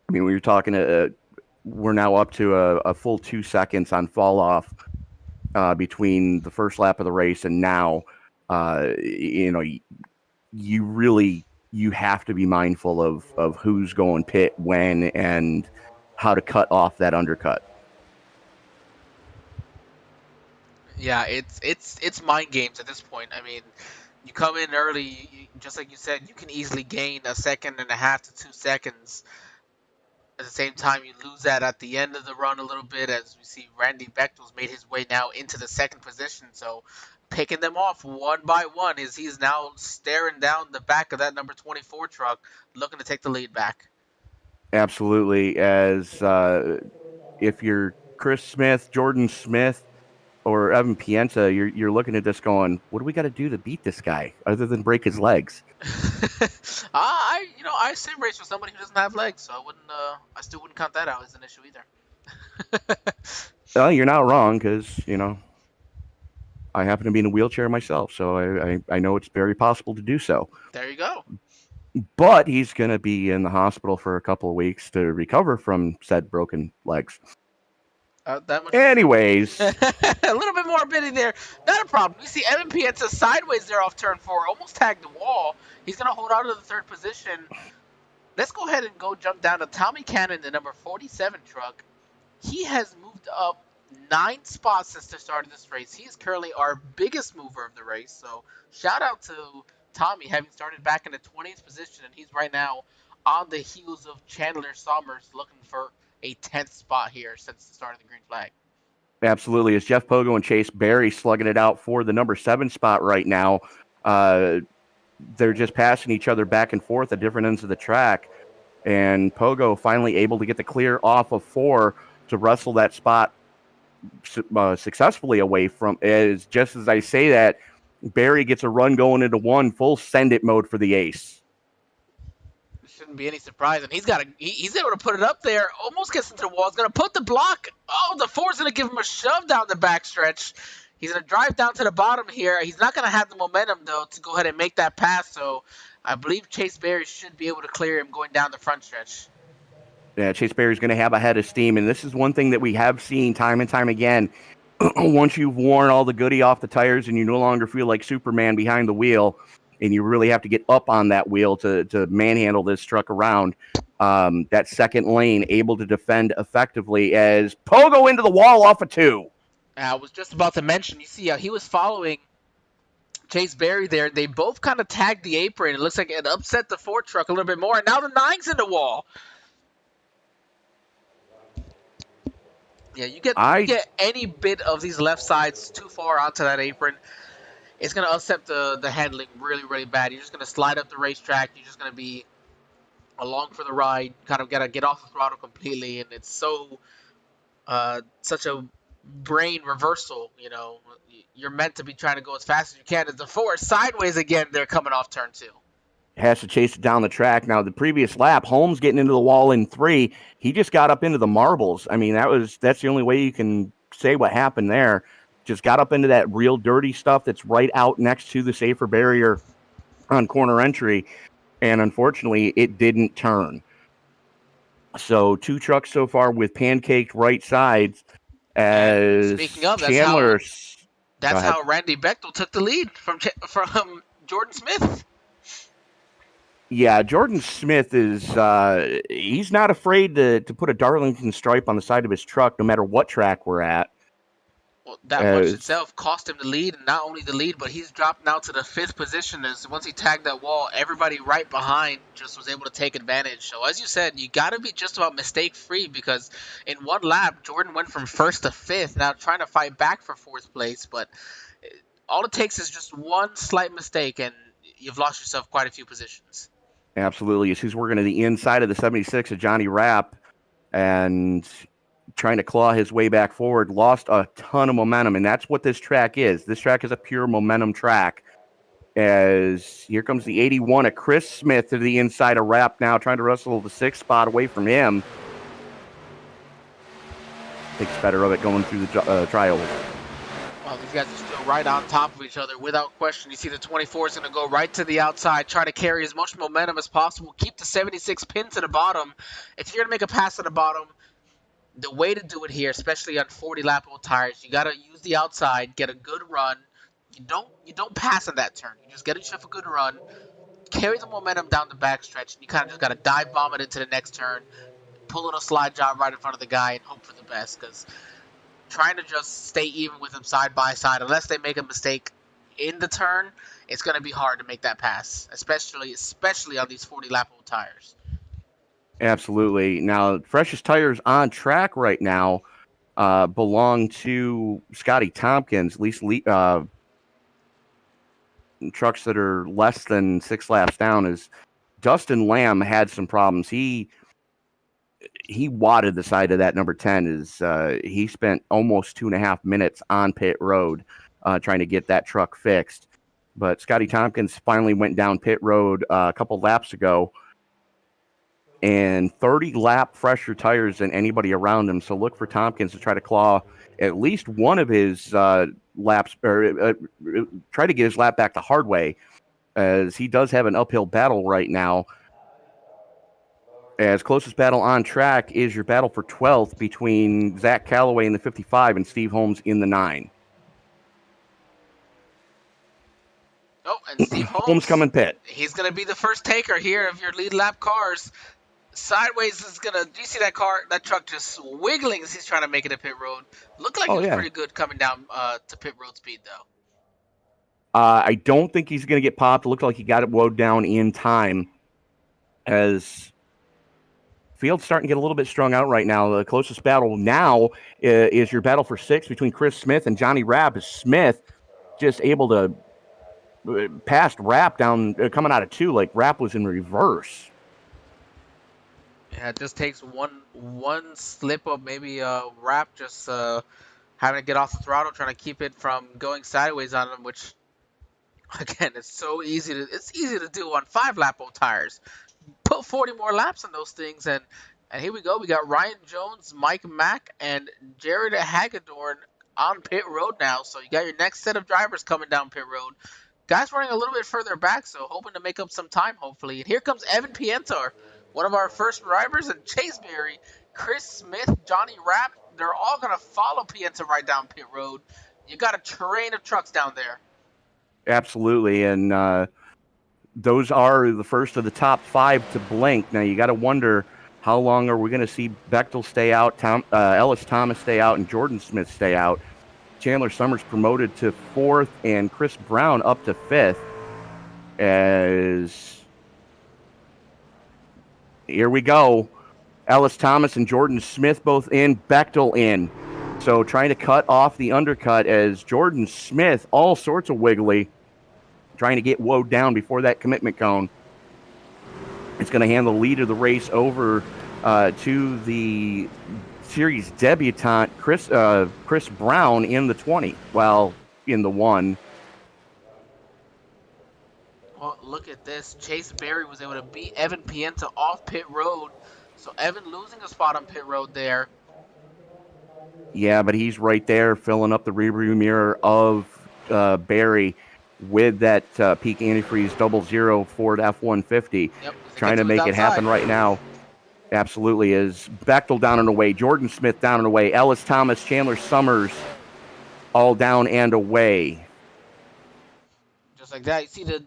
I mean, when you're talking, we're now up to a full 2 seconds on fall off between the first lap of the race and now. You have to be mindful of who's going pit when and how to cut off that undercut. Yeah, it's mind games at this point. I mean, you come in early, just like you said, you can easily gain a second and a half to 2 seconds. At the same time, you lose that at the end of the run a little bit, as we see Randy Bechtel's made his way now into the second position. So picking them off one by one is he's now staring down the back of that number 24 truck, looking to take the lead back. Absolutely. As if you're Chris Smith, Jordan Smith, or Evan Pienta, you're looking at this going, what do we got to do to beat this guy other than break his legs? I sim race with somebody who doesn't have legs, so I still wouldn't count that out as an issue either. Well, you're not wrong because I happen to be in a wheelchair myself, so I know it's very possible to do so. There you go. But he's going to be in the hospital for a couple of weeks to recover from said broken legs. That much. Anyways. A little bit more bidding there. Not a problem. We see Evan Pienta sideways there off turn 4. Almost tagged the wall. He's going to hold on to the third position. Let's go ahead and go jump down to Tommy Cannon, the number 47 truck. He has moved up 9 spots since the start of this race. He is currently our biggest mover of the race. So shout out to Tommy having started back in the 20th position. And he's right now on the heels of Chandler Sommers looking for a 10th spot here since the start of the green flag. Absolutely. It's Jeff Pogo and Chase Berry slugging it out for the number 7 spot right now. They're just passing each other back and forth at different ends of the track. And Pogo finally able to get the clear off of 4 to wrestle that spot successfully away from. Just as I say that, Barry gets a run going into one, full send it mode for the ace. Shouldn't be any surprise, and he's able to put it up there. Almost gets into the wall. He's gonna put the block. Oh, the four's gonna give him a shove down the backstretch. He's gonna drive down to the bottom here. He's not gonna have the momentum though to go ahead and make that pass. So I believe Chase Berry should be able to clear him going down the front stretch. Yeah, Chase Berry's going to have a head of steam, and this is one thing that we have seen time and time again. Once you've worn all the goodie off the tires and you no longer feel like Superman behind the wheel, and you really have to get up on that wheel to manhandle this truck around, that second lane able to defend effectively as Pogo into the wall off of 2. I was just about to mention, you see how he was following Chase Berry there. They both kind of tagged the apron. It looks like it upset the Ford truck a little bit more, and now the 9's in the wall. Yeah, you get any bit of these left sides too far onto that apron, it's going to upset the handling really, really bad. You're just going to slide up the racetrack. You're just going to be along for the ride. Kind of got to get off the throttle completely, and it's such a brain reversal. You know, you're meant to be trying to go as fast as you can. As the four sideways again, they're coming off turn 2. Has to chase it down the track. Now, the previous lap, Holmes getting into the wall in 3. He just got up into the marbles. I mean, that's the only way you can say what happened there. Just got up into that real dirty stuff that's right out next to the safer barrier on corner entry. And unfortunately, it didn't turn. So 2 trucks so far with pancaked right sides. As speaking of, Chandler, that's how Randy Bechtel took the lead from Jordan Smith. Yeah, Jordan Smith is he's not afraid to put a Darlington stripe on the side of his truck no matter what track we're at. Well, that much itself cost him the lead, and not only the lead, but he's dropped now to the 5th position. As once he tagged that wall, everybody right behind just was able to take advantage. So as you said, you got to be just about mistake-free, because in one lap, Jordan went from 1st to 5th, now trying to fight back for 4th place, but all it takes is just one slight mistake, and you've lost yourself quite a few positions. Absolutely. As he's working to the inside of the 76 of Johnny Rapp and trying to claw his way back forward, lost a ton of momentum, and that's what this track is. This track is a pure momentum track. As here comes the 81 of Chris Smith to the inside of Rapp now, trying to wrestle the 6th spot away from him. Takes better of it going through the trials. Well, these guys are still right on top of each other without question. You see the 24 is going to go right to the outside, try to carry as much momentum as possible, keep the 76 pinned to the bottom. If you're going to make a pass at the bottom, the way to do it here, especially on 40-lap old tires, you got to use the outside, get a good run. You don't pass on that turn. You just get yourself a good run, carry the momentum down the backstretch, and you kind of just got to dive bomb it into the next turn, pull in a slide job right in front of the guy, and hope for the best, because trying to just stay even with them side by side, unless they make a mistake in the turn, it's going to be hard to make that pass, especially on these 40-lap old tires. Absolutely. Now, freshest tires on track right now belong to Scotty Tompkins, at least trucks that are less than 6 laps down. As Dustin Lamb had some problems. He wadded the side of that number 10 as he spent almost 2.5 minutes on pit road trying to get that truck fixed. But Scotty Tompkins finally went down pit road a couple laps ago, and 30-lap fresher tires than anybody around him. So look for Tompkins to try to claw at least one of his laps, or try to get his lap back the hard way, as he does have an uphill battle right now. As closest battle on track is your battle for 12th between Zach Calloway in the 55 and Steve Holmes in the 9. Oh, and Steve Holmes coming pit. He's going to be the first taker here of your lead lap cars. Sideways is going to, do you see that truck just wiggling as he's trying to make it a pit road? Looked like it was pretty good coming down to pit road speed, though. I don't think he's going to get popped. It looked like he got it woed down in time, as field's starting to get a little bit strung out right now. The closest battle now is your battle for 6 between Chris Smith and Johnny Rapp. As Smith just able to pass Rapp down coming out of 2, like Rapp was in reverse. Yeah, it just takes one slip up, maybe Rapp just having to get off the throttle, trying to keep it from going sideways on him, which Again, it's easy to do on 5-lap-old tires. Put 40 more laps on those things, and here we go. We got Ryan Jones, Mike Mack, and Jared Hagedorn on pit road now. So you got your next set of drivers coming down pit road. Guys running a little bit further back, so hoping to make up some time, hopefully. And here comes Evan Pientor, one of our first drivers, and Chase Berry, Chris Smith, Johnny Rapp. They're all going to follow Pientor right down pit road. You got a train of trucks down there. Absolutely, and those are the first of the top 5 to blink. Now you got to wonder, how long are we going to see Bechtel stay out, Ellis Thomas stay out, and Jordan Smith stay out? Chandler Summers promoted to 4th, and Chris Brown up to 5th. As here we go, Ellis Thomas and Jordan Smith both in, Bechtel in. So trying to cut off the undercut as Jordan Smith, all sorts of wiggly, trying to get woed down before that commitment cone. It's going to hand the lead of the race over to the series debutant, Chris Brown in the 20. Well, in the 1. Well, look at this. Chase Berry was able to beat Evan Pienta off pit road. So Evan losing a spot on pit road there. Yeah, but he's right there filling up the rearview mirror of Berry with that peak antifreeze 00 Ford F-150. Yep, trying to make it happen right now. Absolutely is. Bechtel down and away, Jordan Smith down and away, Ellis Thomas, Chandler Summers all down and away. Just like that, you see the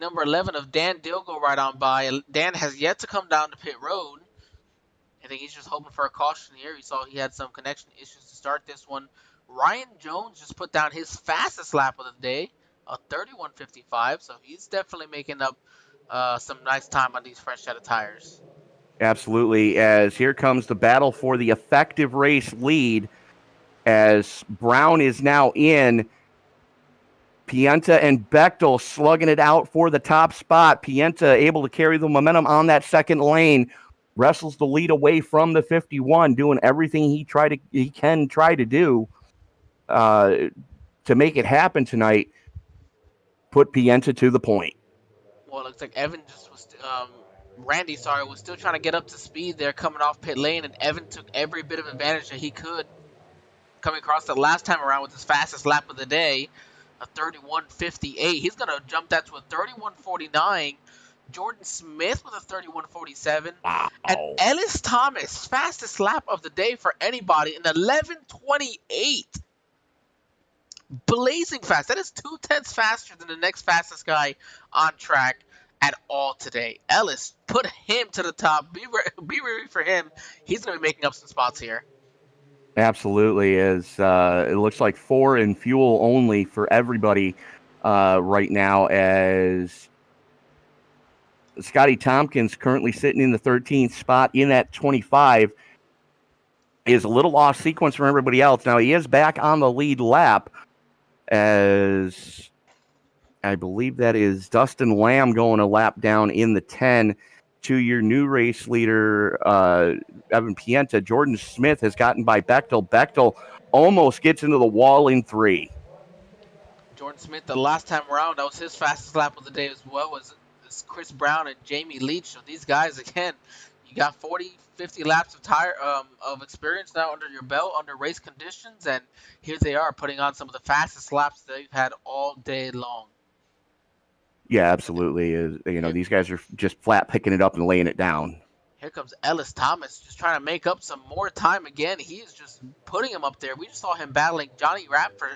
number 11 of Dan Dill go right on by. Dan has yet to come down to pit road. I think he's just hoping for a caution here. You saw he had some connection issues to start this one. Ryan Jones just put down his fastest lap of the day, a 31.55, so he's definitely making up some nice time on these fresh set of tires. Absolutely, as here comes the battle for the effective race lead, as Brown is now in. Pienta and Bechtel slugging it out for the top spot. Pienta able to carry the momentum on that second lane, wrestles the lead away from the 51, doing everything he can try to do to make it happen tonight. Put Pienta to the point. Well, it looks like Evan just was, Randy, was still trying to get up to speed there coming off pit lane, and Evan took every bit of advantage that he could coming across the last time around with his fastest lap of the day, a 31.58. He's going to jump that to a 31.49. Jordan Smith with a 31.47. Wow. And Ellis Thomas, fastest lap of the day for anybody, an 11.28. Blazing fast. That is 0.2 faster than the next fastest guy on track at all today. Ellis, put him to the top. Be ready for him. He's going to be making up some spots here. Absolutely, as it looks like 4 in fuel only for everybody right now, as Scotty Tompkins, currently sitting in the 13th spot in that 25, is a little off sequence from everybody else. Now, he is back on the lead lap, as I believe that is Dustin Lamb going a lap down in the 10 to your new race leader, Evan Pienta. Jordan Smith has gotten by Bechtel. Bechtel almost gets into the wall in 3. Jordan Smith, the last time around, that was his fastest lap of the day as well, was Chris Brown and Jamie Leach. So these guys, again, you got 40, 50 laps of experience now under your belt, under race conditions, and here they are putting on some of the fastest laps they've had all day long. Yeah, absolutely. These guys are just flat picking it up and laying it down. Here comes Ellis Thomas, just trying to make up some more time again. He is just putting him up there. We just saw him battling Johnny Rapp for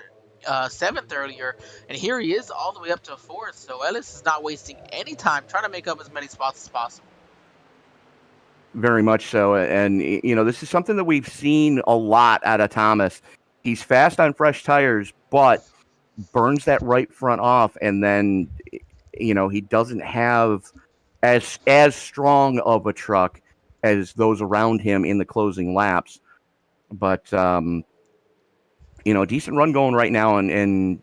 7th earlier, and here he is all the way up to 4th. So Ellis is not wasting any time trying to make up as many spots as possible. Very much so, and this is something that we've seen a lot out of Thomas. He's fast on fresh tires, but burns that right front off, and then he doesn't have as strong of a truck as those around him in the closing laps. But decent run going right now, and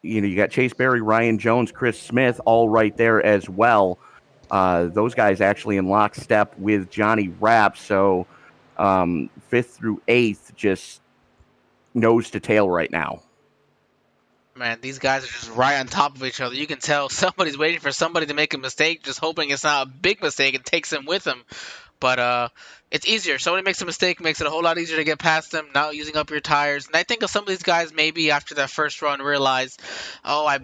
you got Chase Berry, Ryan Jones, Chris Smith all right there as well. Those guys actually in lockstep with Johnny Rapp. So 5th through 8th just nose to tail right now. Man, these guys are just right on top of each other. You can tell somebody's waiting for somebody to make a mistake, just hoping it's not a big mistake and takes them with them. But it's easier. Somebody makes a mistake, makes it a whole lot easier to get past them, not using up your tires. And I think of some of these guys maybe after that first run realize, oh,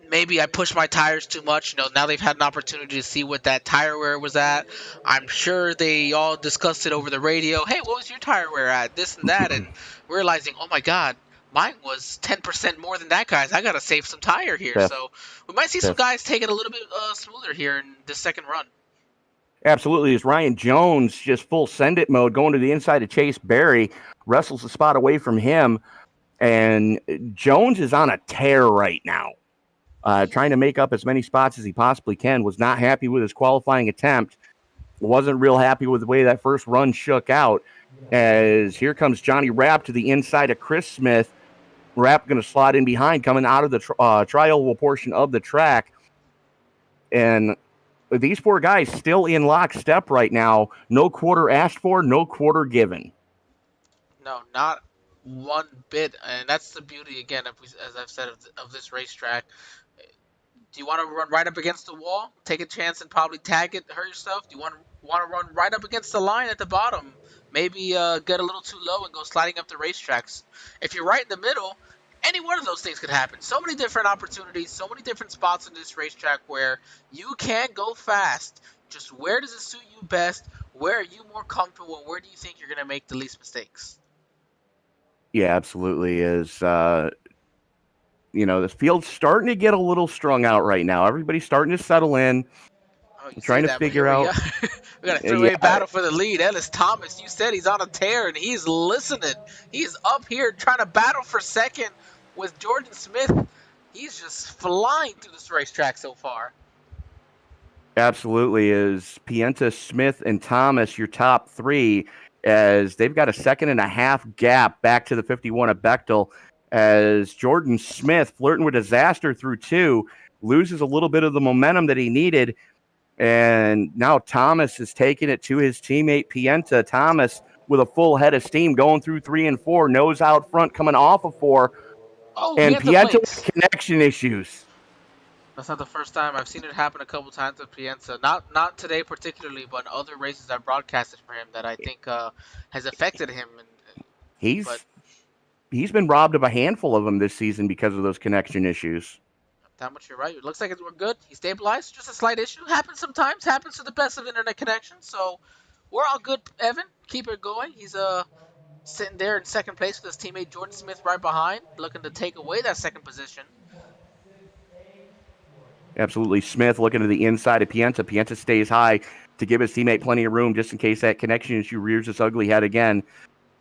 maybe I pushed my tires too much. Now they've had an opportunity to see what that tire wear was at. I'm sure they all discussed it over the radio. Hey, what was your tire wear at? This and that, and realizing, oh my God, mine was 10% more than that guy's. I gotta save some tire here. Fifth, So we might see some fifth. guys take it a little bit smoother here in this second run. Absolutely. As Ryan Jones just full send it mode going to the inside of Chase Berry, wrestles a spot away from him. And Jones is on a tear right now, trying to make up as many spots as he possibly can. Was not happy with his qualifying attempt. Wasn't real happy with the way that first run shook out. As here comes Johnny Rapp to the inside of Chris Smith. Rapp going to slot in behind, coming out of the tri-oval portion of the track. And these four guys still in lockstep right now. No quarter asked for, no quarter given. No, not one bit, and that's the beauty again, as I've said, of this racetrack. Do you want to run right up against the wall, take a chance and probably tag it, hurt yourself? Do you want to run right up against the line at the bottom? Maybe get a little too low and go sliding up the racetracks. If you're right in the middle, any one of those things could happen. So many different opportunities, so many different spots in this racetrack where you can go fast. Just where does it suit you best? Where are you more comfortable? And where do you think you're going to make the least mistakes? Yeah, absolutely. The field's starting to get a little strung out right now. Everybody's starting to settle in, trying to figure out. We got a three-way battle for the lead. Ellis Thomas, you said he's on a tear, and he's listening. He's up here trying to battle for second with Jordan Smith. He's just flying through this racetrack so far. Absolutely. Is Pienta, Smith, and Thomas your top three, as they've got a 1.5-second gap back to the 51 of Bechtel, as Jordan Smith, flirting with disaster through two, loses a little bit of the momentum that he needed. And now Thomas is taking it to his teammate Pienta. Thomas with a full head of steam going through 3 and 4, nose out front coming off of 4. Oh, and Pienta with connection issues. That's not the first time. I've seen it happen a couple times with Pienta. Not today particularly, but other races I've broadcasted for him that I think has affected him. He's been robbed of a handful of them this season because of those connection issues. That much you're right. It looks like we're good. He stabilized. Just a slight issue. Happens sometimes. Happens to the best of internet connections. So we're all good, Evan. Keep it going. He's sitting there in second place with his teammate Jordan Smith right behind, looking to take away that second position. Absolutely. Smith looking to the inside of Pienta. Pienta stays high to give his teammate plenty of room just in case that connection issue rears its ugly head again.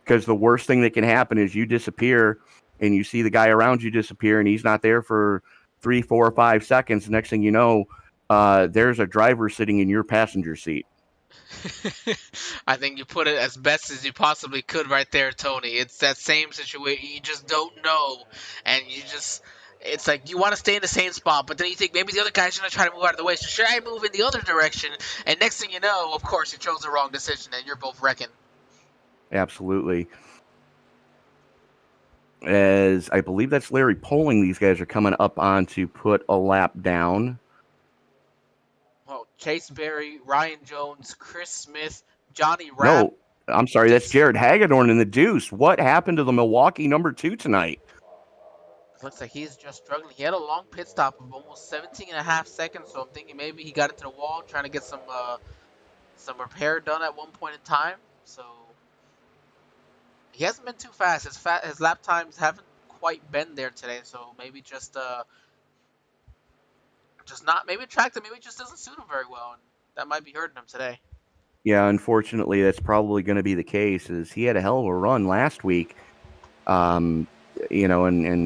Because the worst thing that can happen is you disappear and you see the guy around you disappear and he's not there for 3, 4, 5 seconds. The next thing you know, there's a driver sitting in your passenger seat. I think you put it as best as you possibly could right there, Tony. It's that same situation. You just don't know. And it's like you want to stay in the same spot, but then you think maybe the other guy's going to try to move out of the way. So should I move in the other direction? And next thing you know, of course, you chose the wrong decision and you're both wrecking. Absolutely. As I believe that's Larry Poling, these guys are coming up on to put a lap down. Well, Chase Berry, Ryan Jones, Chris Smith, Johnny Rapp. No, I'm sorry, that's Jared Hagedorn in the deuce. What happened to the Milwaukee number 2 tonight? It looks like he's just struggling. He had a long pit stop of almost 17.5 seconds, so I'm thinking maybe he got into the wall trying to get some repair done at one point in time. So he hasn't been too fast. His lap times haven't quite been there today, so maybe just not, maybe a track that maybe just doesn't suit him very well, and that might be hurting him today. Yeah, unfortunately, that's probably going to be the case. As he had a hell of a run last week, and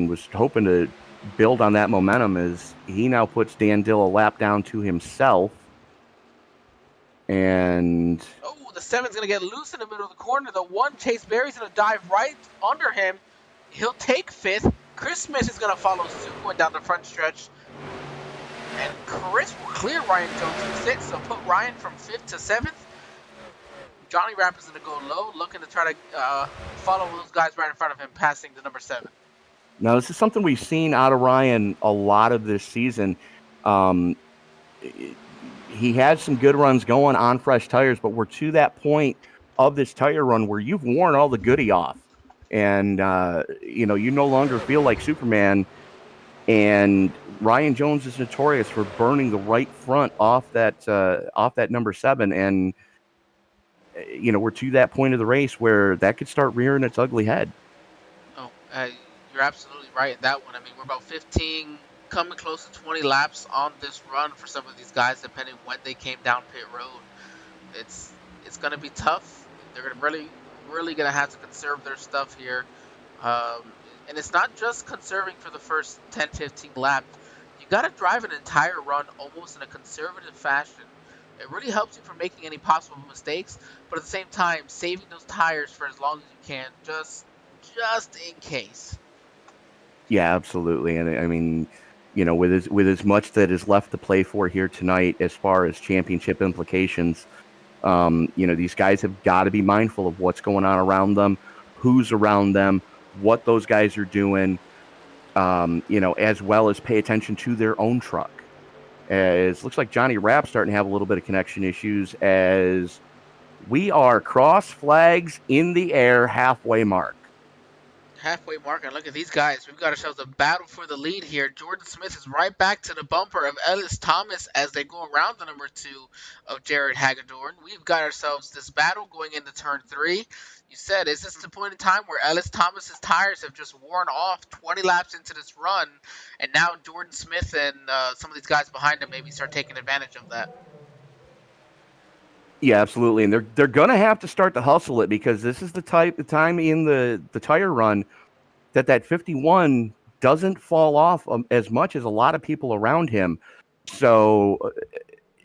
was hoping to build on that momentum. As he now puts Dan Dill a lap down to himself, and the 7's gonna get loose in the middle of the corner. The 1, Chase Berry's gonna dive right under him. He'll take 5th. Chris Smith is gonna follow suit going down the front stretch. And Chris will clear Ryan Jones from 6th, so put Ryan from 5th to 7th. Johnny Rapp is going to go low, looking to try to follow those guys right in front of him, passing the number 7. Now, this is something we've seen out of Ryan a lot of this season. Um, he has some good runs going on fresh tires, but we're to that point of this tire run where you've worn all the goodie off, and you no longer feel like Superman. And Ryan Jones is notorious for burning the right front off that number 7, and we're to that point of the race where that could start rearing its ugly head. Oh, you're absolutely right in that one. I mean, we're about 15, coming close to 20 laps on this run for some of these guys, depending when they came down pit road. It's going to be tough. They're gonna really going to have to conserve their stuff here. Um, and it's not just conserving for the first 10, 15 laps. You got to drive an entire run almost in a conservative fashion. It really helps you from making any possible mistakes, but at the same time, saving those tires for as long as you can, just in case. Yeah, absolutely. And I mean, with as much that is left to play for here tonight, as far as championship implications, these guys have got to be mindful of what's going on around them, who's around them, what those guys are doing, as well as pay attention to their own truck. As looks like Johnny Rapp's starting to have a little bit of connection issues as we are cross flags in the air halfway mark. Halfway mark, and look at these guys. We've got ourselves a battle for the lead here. Jordan Smith is right back to the bumper of Ellis Thomas as they go around the number 2 of Jared Hagedorn. We've got ourselves this battle going into turn 3. You said, is this the point in time where Ellis Thomas's tires have just worn off 20 laps into this run, and now Jordan Smith and some of these guys behind him maybe start taking advantage of that? Yeah, absolutely, and they're gonna have to start to hustle it because this is the time in the tire run that 51 doesn't fall off as much as a lot of people around him. So,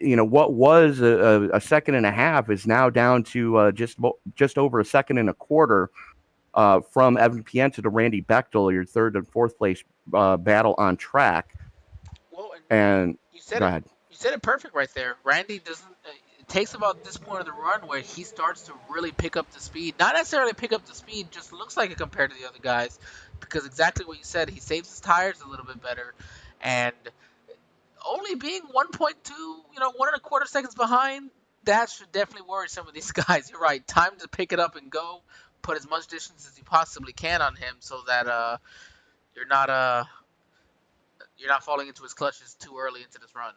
what was a second and a half is now down to just over a second and a quarter from Evan Pienta to Randy Bechtel, your third and fourth place battle on track. Well, and you said go it. ahead. You said it perfect right there. Randy doesn't. It takes about this point of the run where he starts to really pick up the speed. Not necessarily pick up the speed, just looks like it compared to the other guys, because exactly what you said. He saves his tires a little bit better, and only being 1.2, 1.25 seconds behind, that should definitely worry some of these guys. You're right. Time to pick it up and go. Put as much distance as you possibly can on him, so that you're not falling into his clutches too early into this run.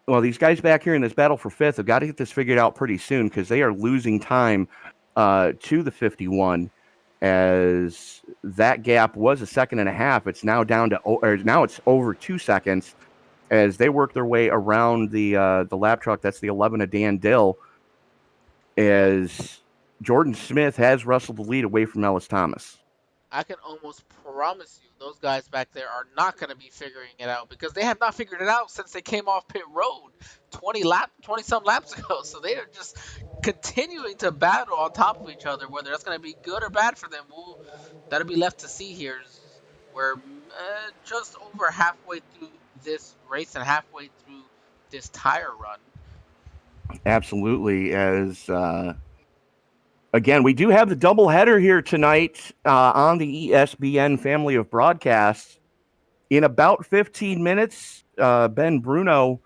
Well, these guys back here in this battle for fifth have got to get this figured out pretty soon because they are losing time to the 51. As that gap was a second and a half, it's now down to, or now it's over 2 seconds as they work their way around the lap truck. That's the 11 of Dan Dill, as Jordan Smith has wrestled the lead away from Ellis Thomas. I can almost promise you those guys back there are not going to be figuring it out because they have not figured it out since they came off pit road 20 some laps ago. So they are just continuing to battle on top of each other. Whether that's going to be good or bad for them, that'll be left to see here. We're just over halfway through this race and halfway through this tire run. Absolutely. As again, we do have the doubleheader here tonight on the ESPN family of broadcasts. In about 15 minutes, Ben Bruno,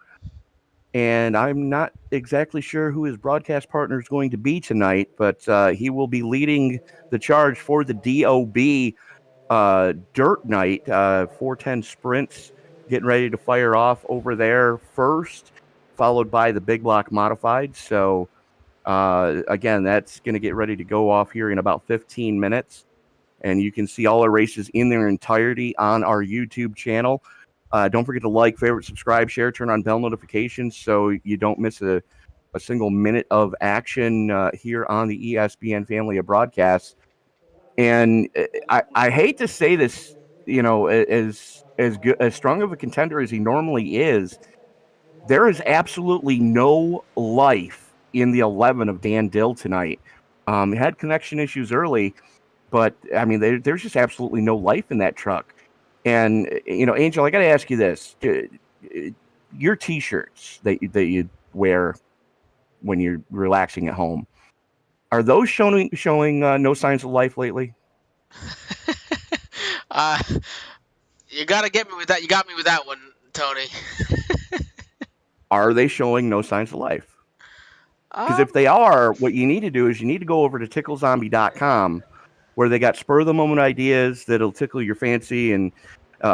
and I'm not exactly sure who his broadcast partner is going to be tonight, but he will be leading the charge for the DOB Dirt Night, 410 sprints, getting ready to fire off over there first, followed by the Big Block Modified. So, again, that's going to get ready to go off here in about 15 minutes. And you can see all our races in their entirety on our YouTube channel. Don't forget to like, favorite, subscribe, share, turn on bell notifications so you don't miss a single minute of action here on the ESPN family of broadcasts. And I hate to say this, as good, as strong of a contender as he normally is, there is absolutely no life in the 11 of Dan Dill tonight. He had connection issues early, but I mean, there's just absolutely no life in that truck. And Angel, I got to ask you this: your T-shirts that you wear when you're relaxing at home, are those showing no signs of life lately? You gotta get me with that. You got me with that one, Tony. Are they showing no signs of life? Because Um, if they are, what you need to do is you need to go over to ticklezombie.com, where they got spur of the moment ideas that'll tickle your fancy and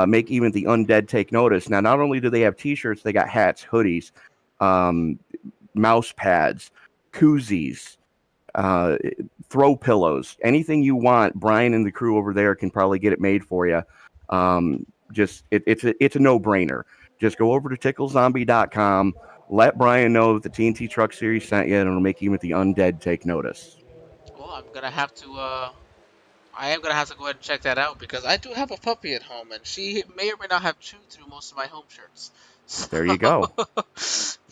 make even the undead take notice. Now, not only do they have t-shirts, they got hats, hoodies, um, mouse pads, koozies, uh, throw pillows, anything you want. Brian and the crew over there can probably get it made for you. It's a no-brainer. Just go over to ticklezombie.com. Let Brian know that the TNT Truck Series sent you, and it'll make even the undead take notice. well, I'm gonna have to. I am gonna have to go ahead and check that out because I do have a puppy at home, and she may or may not have chewed through most of my home shirts. So... There you go.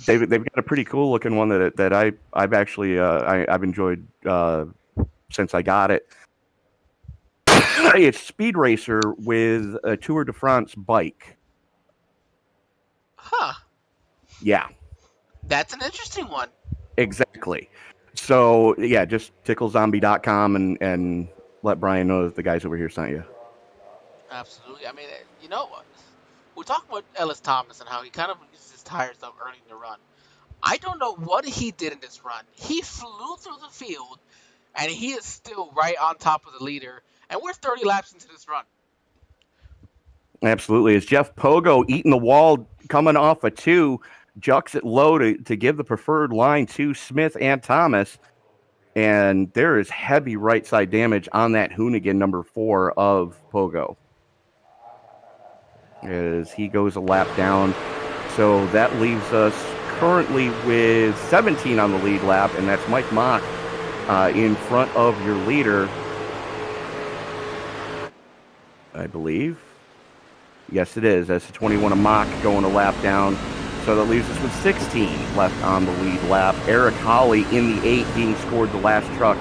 They've got a pretty cool looking one that I've actually I've enjoyed since I got it. It's Speed Racer with a Tour de France bike. Huh. Yeah, That's an interesting one. exactly. So yeah, just ticklezombie.com and let Brian know that the guys over here sent you. Absolutely. I mean, you know what? We're talking about Ellis Thomas and how he kind of uses his tires up early in the run. I don't know what he did in this run. He flew through the field, and he is still right on top of the leader. And we're 30 laps into this run. Absolutely. It's Jeff Pogo eating the wall, coming off a 2, jucks it low to give the preferred line to Smith and Thomas. And there is heavy right side damage on that Hoonigan number 4 of Pogo, as he goes a lap down. So that leaves us currently with 17 on the lead lap, and that's Mike Mock in front of your leader, I believe. Yes, it is. That's the 21 of Mock going a lap down. So that leaves us with 16 left on the lead lap. Eric Hawley in the 8 being scored the last truck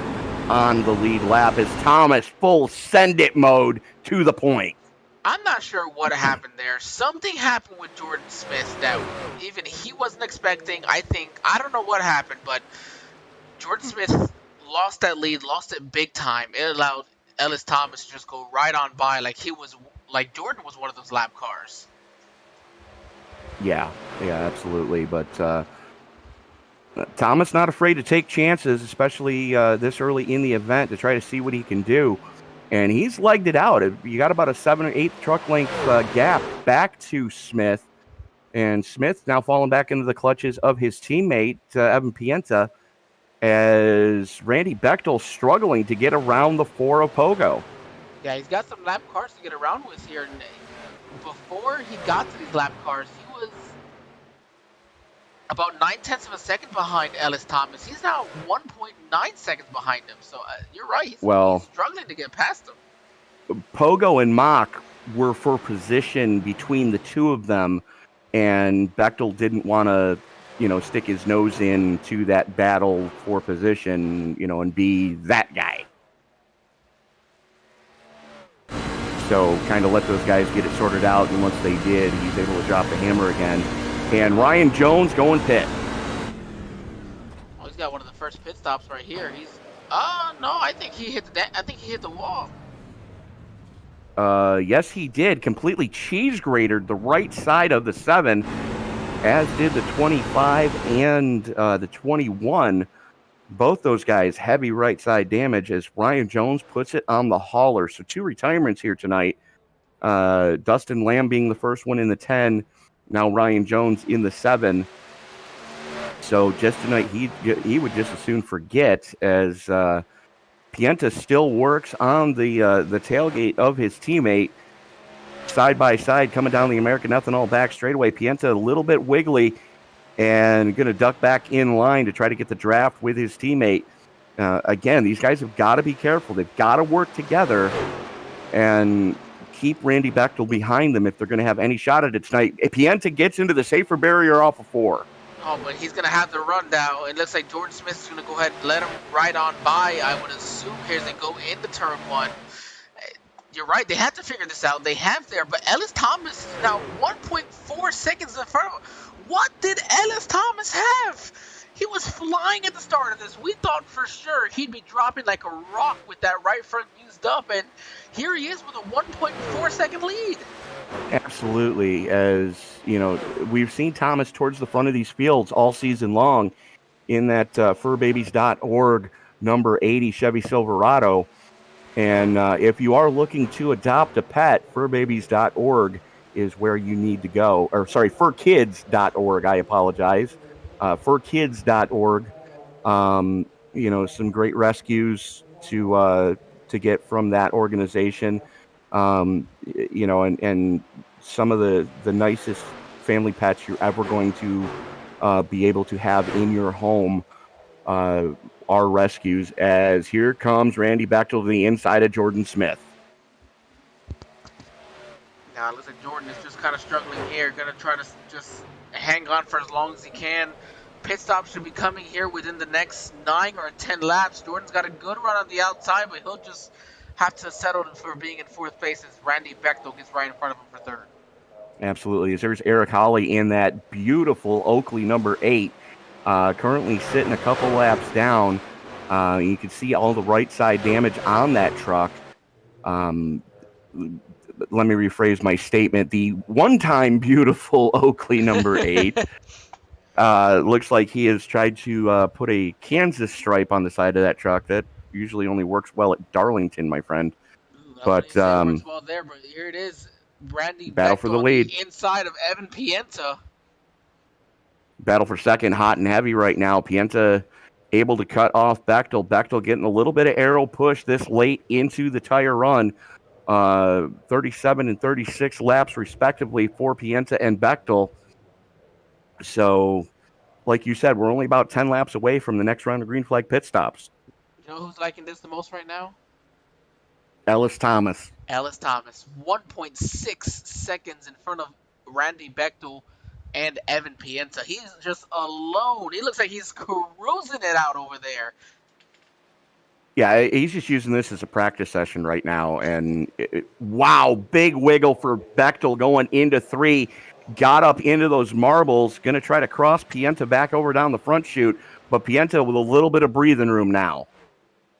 on the lead lap as Thomas full send it mode to the point. I'm not sure what happened there. Something happened with Jordan Smith that even he wasn't expecting. I don't know what happened, but Jordan Smith lost that lead, lost it big time. It allowed Ellis Thomas to just go right on by like Jordan was one of those lap cars. Yeah, absolutely. But Thomas not afraid to take chances, especially this early in the event, to try to see what he can do. And he's legged it out. You got about a 7 or 8 truck length gap back to Smith. And Smith now falling back into the clutches of his teammate, Evan Pienta, as Randy Bechtel struggling to get around the 4 of Pogo. Yeah, he's got some lap cars to get around with here. And before he got to these lap cars, he was about 9/10 of a second behind Ellis Thomas. He's now 1.9 seconds behind him. So you're right. He's struggling to get past him. Pogo and Mock were for position between the two of them, and Bechtel didn't want to, stick his nose into that battle for position, and be that guy. So kind of let those guys get it sorted out, and once they did, he's able to drop the hammer again. And Ryan Jones going pit. Oh, he's got one of the first pit stops right here. No, I think he hit the wall. Yes, he did. Completely cheese grated the right side of the 7, as did the 25 and the 21. Both those guys heavy right side damage as Ryan Jones puts it on the hauler. So 2 retirements here tonight. Dustin Lamb being the first one in the 10. Now Ryan Jones in the 7. So just tonight he would just as soon forget, as Pienta still works on the tailgate of his teammate, side by side coming down the American Ethanol back straightaway. Pienta a little bit wiggly and going to duck back in line to try to get the draft with his teammate. Again, these guys have got to be careful. They've got to work together and keep Randy Bechtel behind them if they're going to have any shot at it tonight. Pienta gets into the safer barrier off of 4. Oh, but he's going to have the run now. It looks like Jordan Smith is going to go ahead and let him ride on by, I would assume, here as they go into turn 1. You're right. They have to figure this out. They have there, but Ellis Thomas is now 1.4 seconds in front of him. What did Ellis Thomas have? He was flying at the start of this. We thought for sure he'd be dropping like a rock with that right front used up, and here he is with a 1.4 second lead. Absolutely. As you know, we've seen Thomas towards the front of these fields all season long in that furbabies.org number 80 Chevy Silverado. And if you are looking to adopt a pet, furbabies.org is where you need to go. Or sorry, furkids.org. I apologize. Furkids.org. Some great rescues to get from that organization. And some of the nicest family pets you're ever going to be able to have in your home uh, are rescues. As here comes Randy Bechtel to the inside of Jordan Smith. Now, it looks like Jordan is just kind of struggling here. Going to try to just hang on for as long as he can. Pit stop should be coming here within the next 9 or 10 laps. Jordan's got a good run on the outside, but he'll just have to settle for being in 4th place as Randy Bechtel gets right in front of him for 3rd. Absolutely. As there's Eric Hawley in that beautiful Oakley number 8, currently sitting a couple laps down. You can see all the right side damage on that truck. Let me rephrase my statement. The one-time beautiful Oakley number 8 looks like he has tried to put a Kansas stripe on the side of that truck. That usually only works well at Darlington, my friend. I But wouldn't say it works well there, but here it is. Randy battle for Bechtel the on lead. the inside of Evan Pienta. Battle for second, hot and heavy right now. Pienta able to cut off Bechtel. Bechtel getting a little bit of aero push this late into the tire run. 37 and 36 laps respectively for Pienta and Bechtel. So, like you said, we're only about 10 laps away from the next round of green flag pit stops. You know who's liking this the most right now? Ellis Thomas. Ellis Thomas, 1.6 seconds in front of Randy Bechtel and Evan Pienta. He's just alone. He looks like he's cruising it out over there. Yeah, he's just using this as a practice session right now. And wow, big wiggle for Bechtel going into 3. Got up into those marbles, going to try to cross Pienta back over down the front chute, but Pienta with a little bit of breathing room now.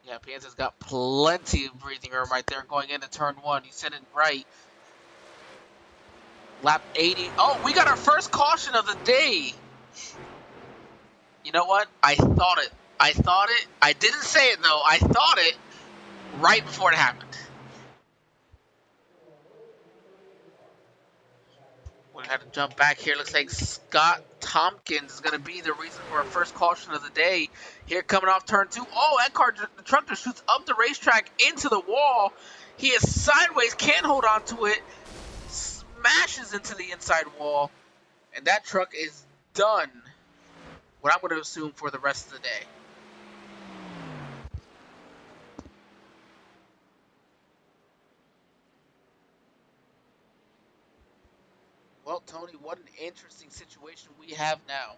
Yeah, Pienta's got plenty of breathing room right there going into turn 1. You said it right. Lap 80. Oh, we got our first caution of the day. You know what? I thought it. I didn't say it, though. I thought it right before it happened. We had to jump back here. Looks like Scott Tompkins is going to be the reason for our first caution of the day. Here coming off turn 2. Oh, that car, the truck just shoots up the racetrack into the wall. He is sideways, can't hold on to it. Smashes into the inside wall. And that truck is done. What I'm going to assume for the rest of the day. Well, Tony, what an interesting situation we have now.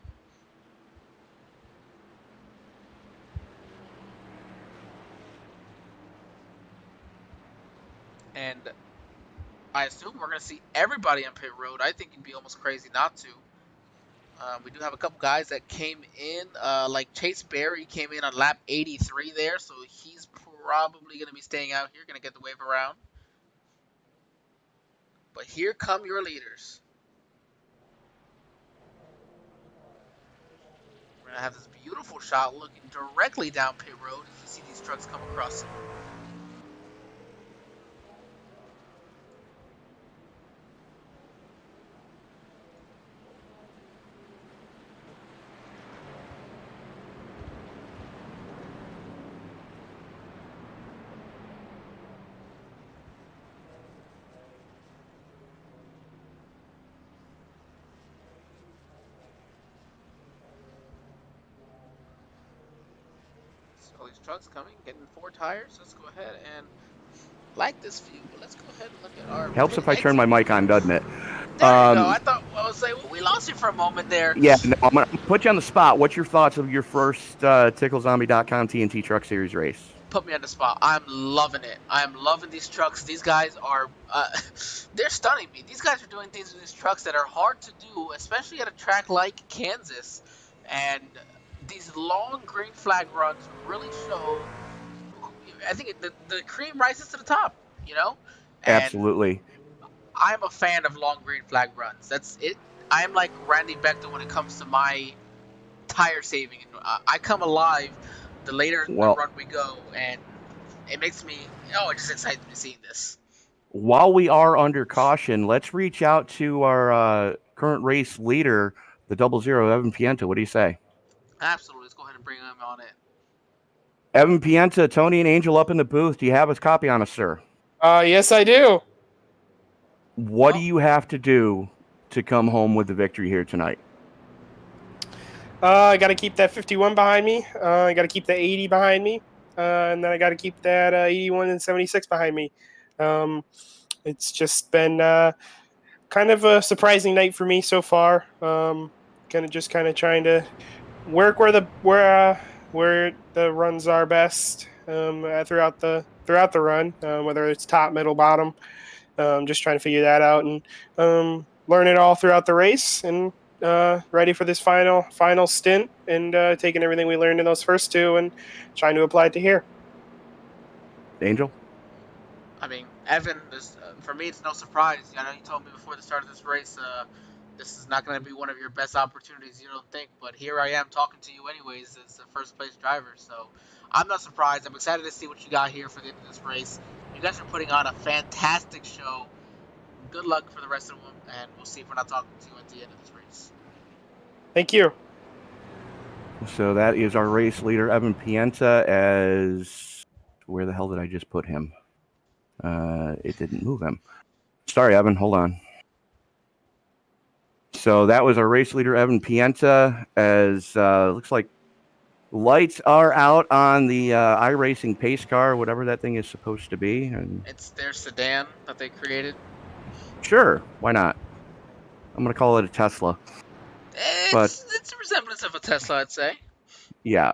And I assume we're going to see everybody on pit road. I think it'd be almost crazy not to. We do have a couple guys that came in, like Chase Berry came in on lap 83 there, so he's probably going to be staying out here, going to get the wave around. But here come your leaders. We're going to have this beautiful shot looking directly down pit road as you see these trucks come across. So these trucks coming, getting 4 tires. Let's go ahead and like this view. But let's go ahead and look at our. Helps if I turn my mic on, doesn't it? There you go. I was saying, well, we lost you for a moment there. Yeah, no, I'm going to put you on the spot. What's your thoughts of your first TickleZombie.com TNT Truck Series race? Put me on the spot. I'm loving it. I'm loving these trucks. These guys are, they're stunning me. These guys are doing things with these trucks that are hard to do, especially at a track like Kansas. And these long green flag runs really show, I think the cream rises to the top, you know? And absolutely. I'm a fan of long green flag runs. That's it. I'm like Randy Bechtel when it comes to my tire saving. I come alive the later the Well, run we go, and it makes me it just excites me seeing this. while we are under caution, let's reach out to our current race leader, the 00 Evan Pienta. What do you say? Absolutely, let's go ahead and bring him on it. Evan Pienta, Tony and Angel up in the booth. Do you have his copy on us, sir? Yes, I do. What do you have to do to come home with the victory here tonight? I got to keep that 51 behind me. I got to keep the 80 behind me. And then I got to keep that 81 and 76 behind me. It's just been kind of a surprising night for me so far. Kind of trying to work where the runs are best throughout the run, whether it's top, middle, bottom. Just trying to figure that out and learn it all throughout the race, and ready for this final stint, and taking everything we learned in those first two and trying to apply it to here. Angel? I mean, Evan, for me, it's no surprise. I know you told me before the start of this race, this is not going to be one of your best opportunities, you don't think, but here I am talking to you anyways as the first place driver, so I'm not surprised. I'm excited to see what you got here for the end of this race. You guys are putting on a fantastic show. Good luck for the rest of them, and we'll see if we're not talking to you at the end of this race. Thank you. So that is our race leader, Evan Pienta, as... Where the hell did I just put him? It didn't move him. Sorry, Evan. Hold on. So that was our race leader, Evan Pienta, as looks like lights are out on the iRacing pace car, whatever that thing is supposed to be. And It's their sedan that they created. sure, why not? I'm going to call it a Tesla. It's a resemblance of a Tesla, I'd say. Yeah.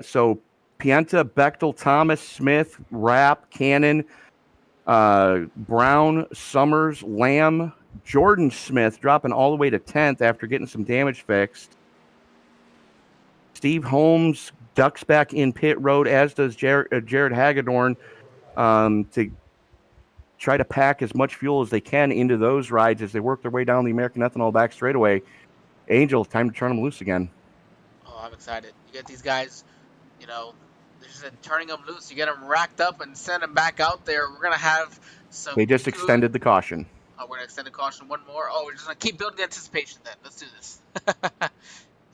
So Pienta, Bechtel, Thomas, Smith, Rapp, Cannon, Brown, Summers, Lamb, Jordan Smith dropping all the way to 10th after getting some damage fixed. Steve Holmes ducks back in pit road, as does Jared Hagedorn, to try to pack as much fuel as they can into those rides as they work their way down the American Ethanol back straightaway. Angel, time to turn them loose again. Oh, I'm excited. You get these guys, just turning them loose. You get them racked up and send them back out there. We're going to have some... They just extended the caution. Oh, we're going to extend the caution one more. Oh, we're just going to keep building the anticipation then. Let's do this.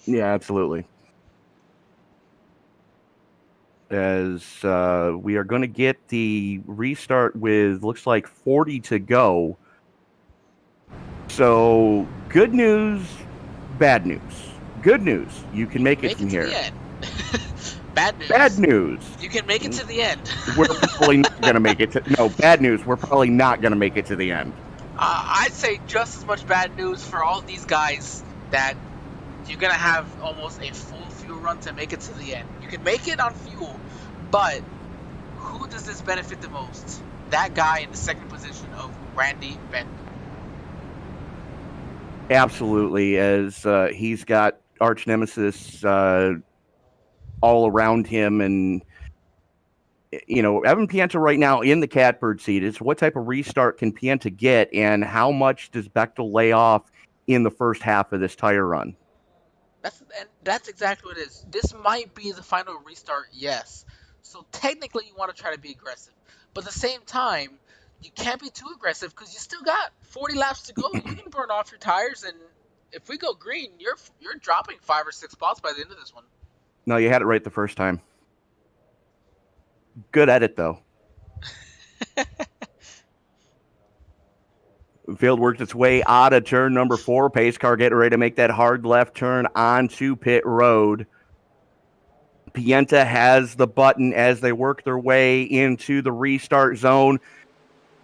Yeah, absolutely. As we are going to get the restart with, looks like 40 to go. So, good news, bad news. Good news, you can make it from here. To the end. Bad news. Bad news. You can make it to the end. We're probably not going to make it to... No, bad news, we're probably not going to make it to the end. I'd say just as much bad news for all these guys that you're going to have almost a full fuel run to make it to the end. You can make it on fuel, but who does this benefit the most? That guy in the second position of Randy Bechtel. Absolutely, as he's got arch nemesis all around him, and Evan Pienta right now in the catbird seat. Is what type of restart can Pienta get, and how much does Bechtel lay off in the first half of this tire run? That's exactly what it is. This might be the final restart, yes. So technically you want to try to be aggressive. But at the same time, you can't be too aggressive because you still got 40 laps to go. You can burn off your tires, and if we go green, you're dropping 5 or 6 spots by the end of this one. No, you had it right the first time. Good edit, though. Field worked its way out of turn number 4. Pace car getting ready to make that hard left turn onto pit road. Pienta has the button as they work their way into the restart zone.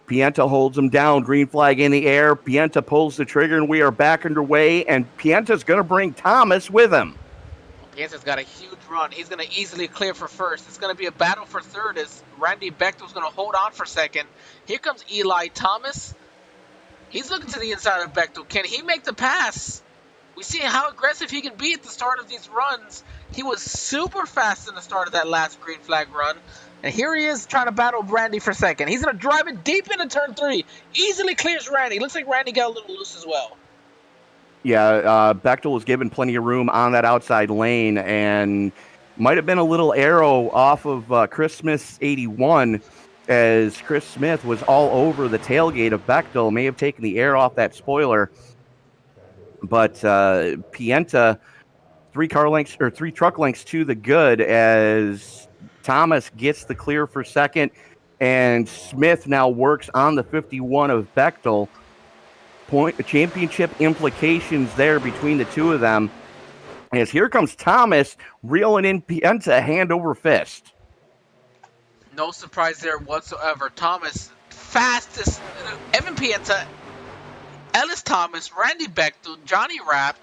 Pienta holds them down. Green flag in the air. Pienta pulls the trigger, and we are back underway. And Pienta's going to bring Thomas with him. Pienta's got a huge run. He's going to easily clear for first. It's going to be a battle for third as Randy Bechtel's going to hold on for second. Here comes Eli Thomas. He's looking to the inside of Bechtel. Can he make the pass? We see how aggressive he can be at the start of these runs. He was super fast in the start of that last green flag run. And here he is trying to battle Randy for second. He's going to drive it deep into turn 3. Easily clears Randy. Looks like Randy got a little loose as well. Yeah, Bechtel was given plenty of room on that outside lane, and might have been a little arrow off of Chris Smith's 81, as Chris Smith was all over the tailgate of Bechtel, may have taken the air off that spoiler. But Pienta, 3 truck lengths to the good, as Thomas gets the clear for second, and Smith now works on the 51 of Bechtel. Championship implications there between the two of them, as here comes Thomas reeling in Pienta hand over fist. No surprise there whatsoever. Thomas, fastest. Evan Pienta, Ellis Thomas, Randy Bechtel, Johnny Rapp,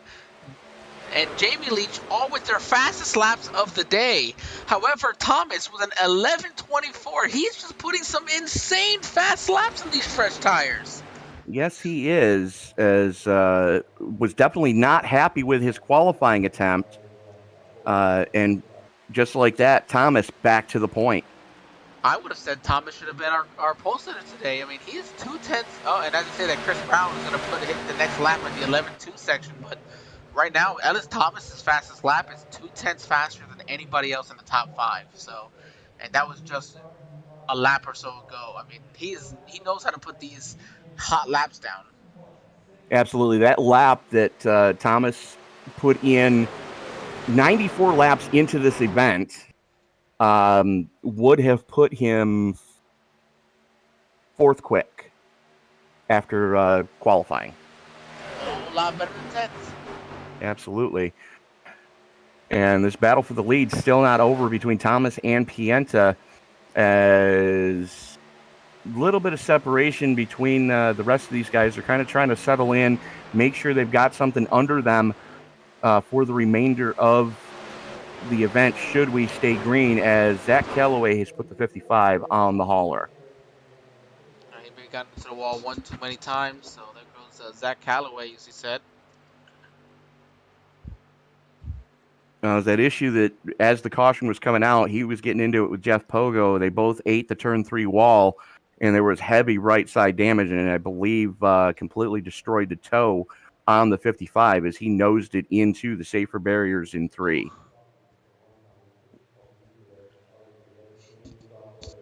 and Jamie Leach, all with their fastest laps of the day. However, Thomas with an 11:24, he's just putting some insane fast laps in these fresh tires. Yes, he is, as was definitely not happy with his qualifying attempt. And just like that, Thomas back to the point. I would have said Thomas should have been our pole sitter today. I mean, he is 2/10. Oh, and as you say that Chris Brown is going to hit the next lap in the 11.2 section. But right now, Ellis Thomas's fastest lap is 2/10 faster than anybody else in the top 5. So, and that was just a lap or so ago. I mean, he knows how to put these hot laps down. Absolutely. That lap that Thomas put in 94 laps into this event would have put him 4th quick after qualifying. A whole lot better than 10th. Absolutely. And this battle for the lead still not over between Thomas and Pienta, as little bit of separation between the rest of these guys. They're kind of trying to settle in, make sure they've got something under them for the remainder of the event, should we stay green, as Zach Calloway has put the 55 on the hauler. He may have gotten into the wall one too many times, so there goes Zach Calloway, as he said. That issue that as the caution was coming out, he was getting into it with Jeff Pogo. They both ate the turn 3 wall, and there was heavy right side damage, and I believe completely destroyed the toe on the 55 as he nosed it into the safer barriers in 3.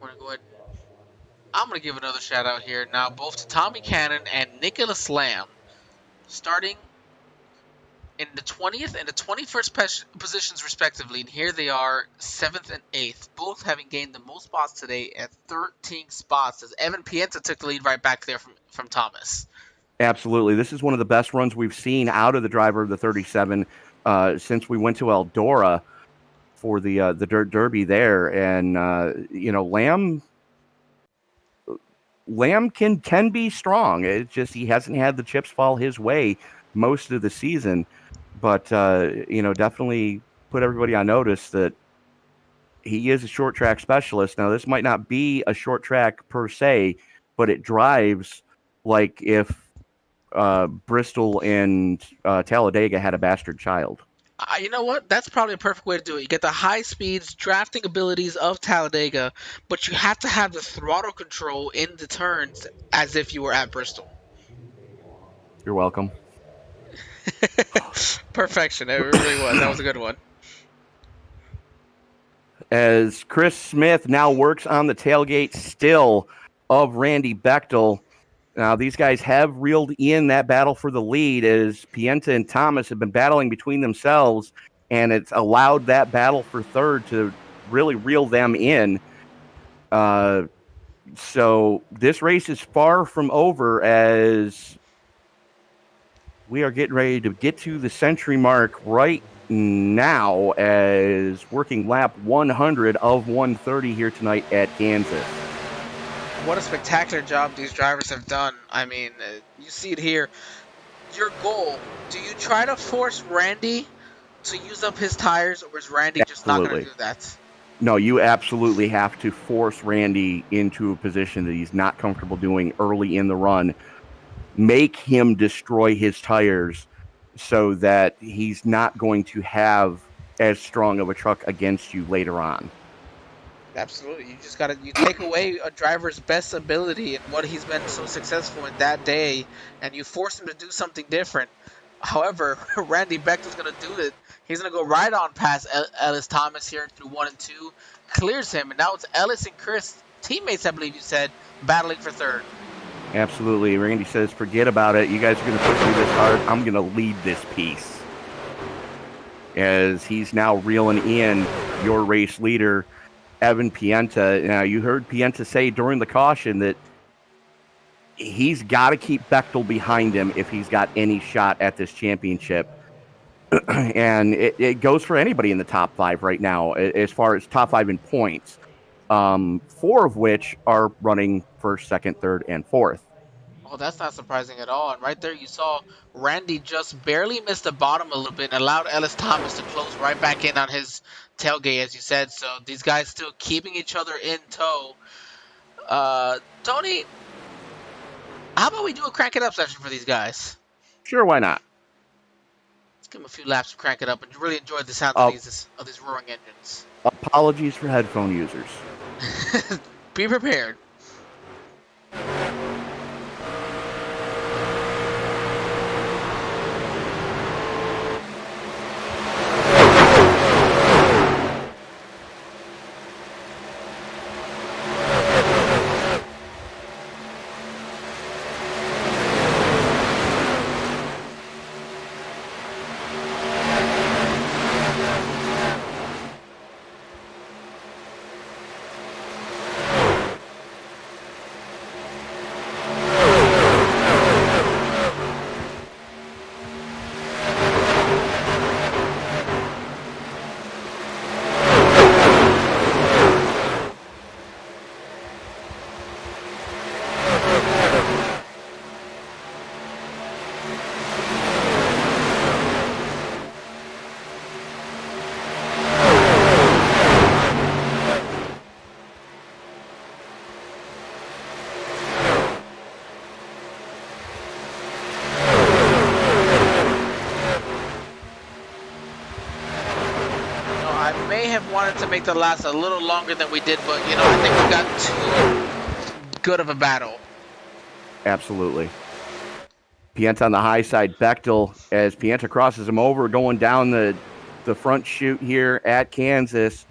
We're gonna go ahead. I'm gonna give another shout out here now, both to Tommy Cannon and Nicholas Lamb, starting in the 20th and the 21st positions respectively, and here they are 7th and 8th, both having gained the most spots today at 13 spots, as Evan Pienta took the lead right back there from Thomas. Absolutely. This is one of the best runs we've seen out of the driver of the 37 since we went to Eldora for the Dirt Derby there. And, Lamb can be strong. It's just he hasn't had the chips fall his way most of the season. But, definitely put everybody on notice that he is a short track specialist. Now, this might not be a short track per se, but it drives like if Bristol and Talladega had a bastard child. You know what? That's probably a perfect way to do it. You get the high speeds, drafting abilities of Talladega, but you have to have the throttle control in the turns as if you were at Bristol. You're welcome. Perfection. It really was. That was a good one. As Chris Smith now works on the tailgate still of Randy Bechtel. Now, these guys have reeled in that battle for the lead, as Pienta and Thomas have been battling between themselves, and it's allowed that battle for third to really reel them in. So this race is far from over, as we are getting ready to get to the century mark right now, as working lap 100 of 130 here tonight at Kansas. What a spectacular job these drivers have done. I mean, you see it here. Your goal, do you try to force Randy to use up his tires, or is Randy just not going to do that? No, you absolutely have to force Randy into a position that he's not comfortable doing early in the run. Make him destroy his tires so that he's not going to have as strong of a truck against you later on. Absolutely. You take away a driver's best ability and what he's been so successful in that day, and you force him to do something different. However, Randy Bechtel's going to do it. He's going to go right on past Ellis Thomas here through 1 and 2, clears him, and now it's Ellis and Chris, teammates, I believe you said, battling for third. Absolutely. Randy says, forget about it. You guys are going to push me this hard. I'm going to lead this piece. As he's now reeling in your race leader, Evan Pienta. Now, you heard Pienta say during the caution that he's got to keep Bechtel behind him if he's got any shot at this championship. And it goes for anybody in the top 5 right now, as far as top 5 in points. 4 of which are running first, second, third, and fourth. Oh, that's not surprising at all. And right there you saw Randy just barely missed the bottom a little bit and allowed Ellis Thomas to close right back in on his tailgate, as you said. So these guys still keeping each other in tow. Tony, how about we do a crank it up session for these guys? Sure, why not? Let's give them a few laps to crank it up and really enjoy the sound of these roaring engines. Apologies for headphone users. Be prepared. Wanted to make the last a little longer than we did, but I think we got too good of a battle. Absolutely. Pienta on the high side. Bechtel, as Pienta crosses him over, going down the front chute here at Kansas.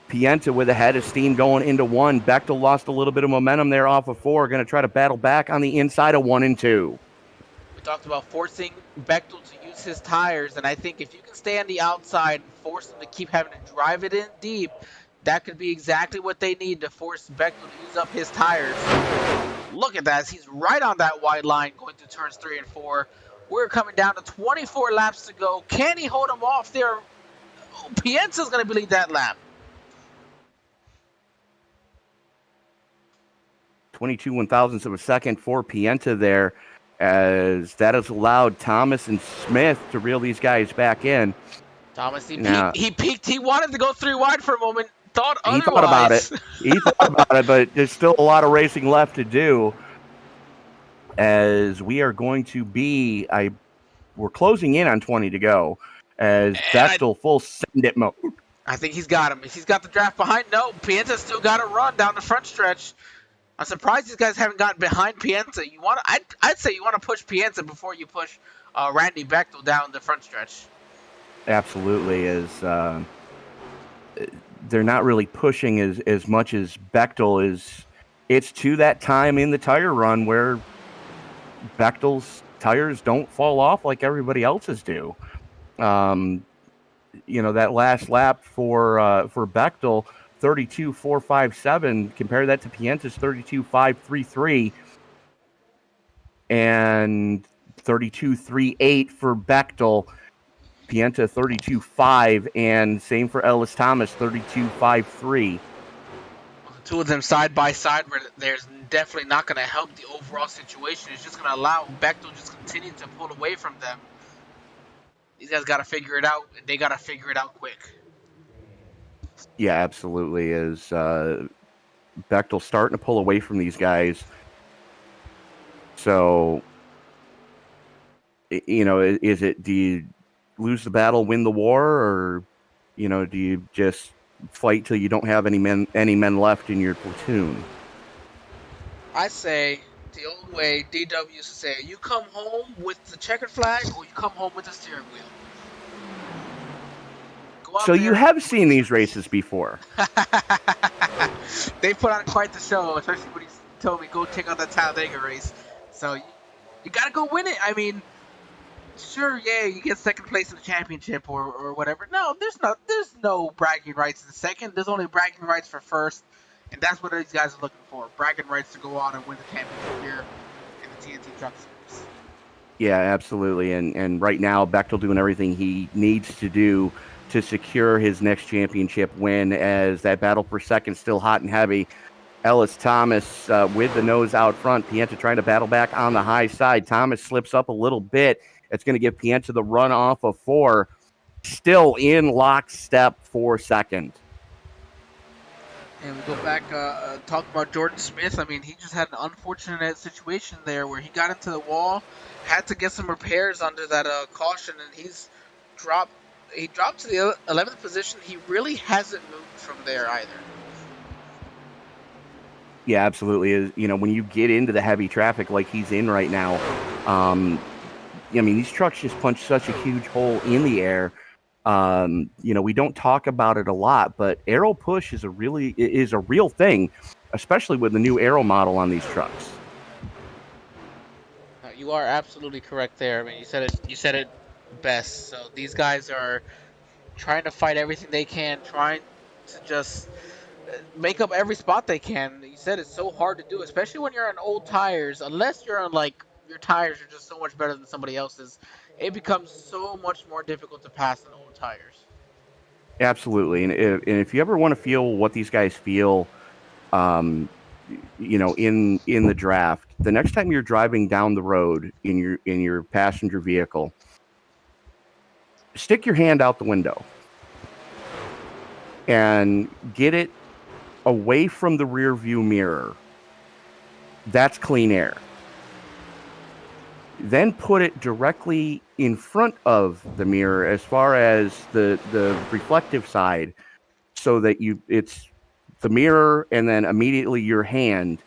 Pienta with a head of steam going into 1. Bechtel lost a little bit of momentum there off of 4. Going to try to battle back on the inside of 1 and 2. We talked about forcing Bechtel to use his tires, and I think if you can stay on the outside and force them to keep having to drive it in deep, that could be exactly what they need to force Bechtel to use up his tires. Look at that. He's right on that wide line going through turns 3 and 4. We're coming down to 24 laps to go. Can he hold him off there? Oh, Pienta's going to lead that lap. 22 one-thousandths of a second for Pienta there, as that has allowed Thomas and Smith to reel these guys back in. Thomas, he peaked. He wanted to go 3 wide for a moment. Thought otherwise. He thought about it. He thought about it, but there's still a lot of racing left to do. As we are going to be, we're closing in on 20 to go. As Bechtel full send it mode. I think he's got him. He's got the draft behind. No, Pienta's still got to run down the front stretch. I'm surprised these guys haven't gotten behind Pienta. I'd say you want to push Pienta before you push Randy Bechtel down the front stretch. Absolutely, as they're not really pushing as much as Bechtel is. It's to that time in the tire run where Bechtel's tires don't fall off like everybody else's do. That last lap for Bechtel, 32.457. Compare that to Pienta's 32.533 and 32.38 for Bechtel. Pienta 32.5, and same for Ellis Thomas, 32.53. The two of them side by side, where there's definitely not going to help the overall situation. It's just going to allow Bechtel just continue to pull away from them. These guys got to figure it out, and they got to figure it out quick. Yeah, absolutely. As Bechtel starting to pull away from these guys. So is it, do you lose the battle, win the war, or, do you just fight till you don't have any men left in your platoon? I say the old way DW used to say, you come home with the checkered flag or you come home with the steering wheel. Go out So you there have and seen win these races before. They put on quite the show, especially when he told me go check out that Talladega race. So you gotta go win it. I mean, sure, yeah, you get second place in the championship or whatever. No, there's no bragging rights in second. There's only bragging rights for first, and that's what these guys are looking for: bragging rights to go on and win the championship here in the TNT Truck Series. Yeah, absolutely. And right now, Bechtel doing everything he needs to do to secure his next championship win, as that battle for second still hot and heavy. Ellis Thomas with the nose out front. Pienta trying to battle back on the high side. Thomas slips up a little bit. It's going to give Pienta the run off of 4. Still in lockstep for second. And we go back, talk about Jordan Smith. I mean, he just had an unfortunate situation there where he got into the wall, had to get some repairs under that caution, and he's dropped. He dropped to the 11th position. He really hasn't moved from there either. Yeah, absolutely. When you get into the heavy traffic like he's in right now, these trucks just punch such a huge hole in the air. We don't talk about it a lot, but aero push is a real thing, especially with the new aero model on these trucks. You are absolutely correct there. I mean, you said it best. So these guys are trying to fight everything they can, trying to just make up every spot they can. You said it's so hard to do, especially when you're on old tires. Unless you're on, like, your tires are just so much better than somebody else's, it becomes so much more difficult to pass than old tires. Absolutely. And if you ever want to feel what these guys feel, in the draft, the next time you're driving down the road in your passenger vehicle, stick your hand out the window and get it away from the rear view mirror. That's clean air. Then put it directly in front of the mirror as far as the reflective side, so that it's the mirror and then immediately your hand,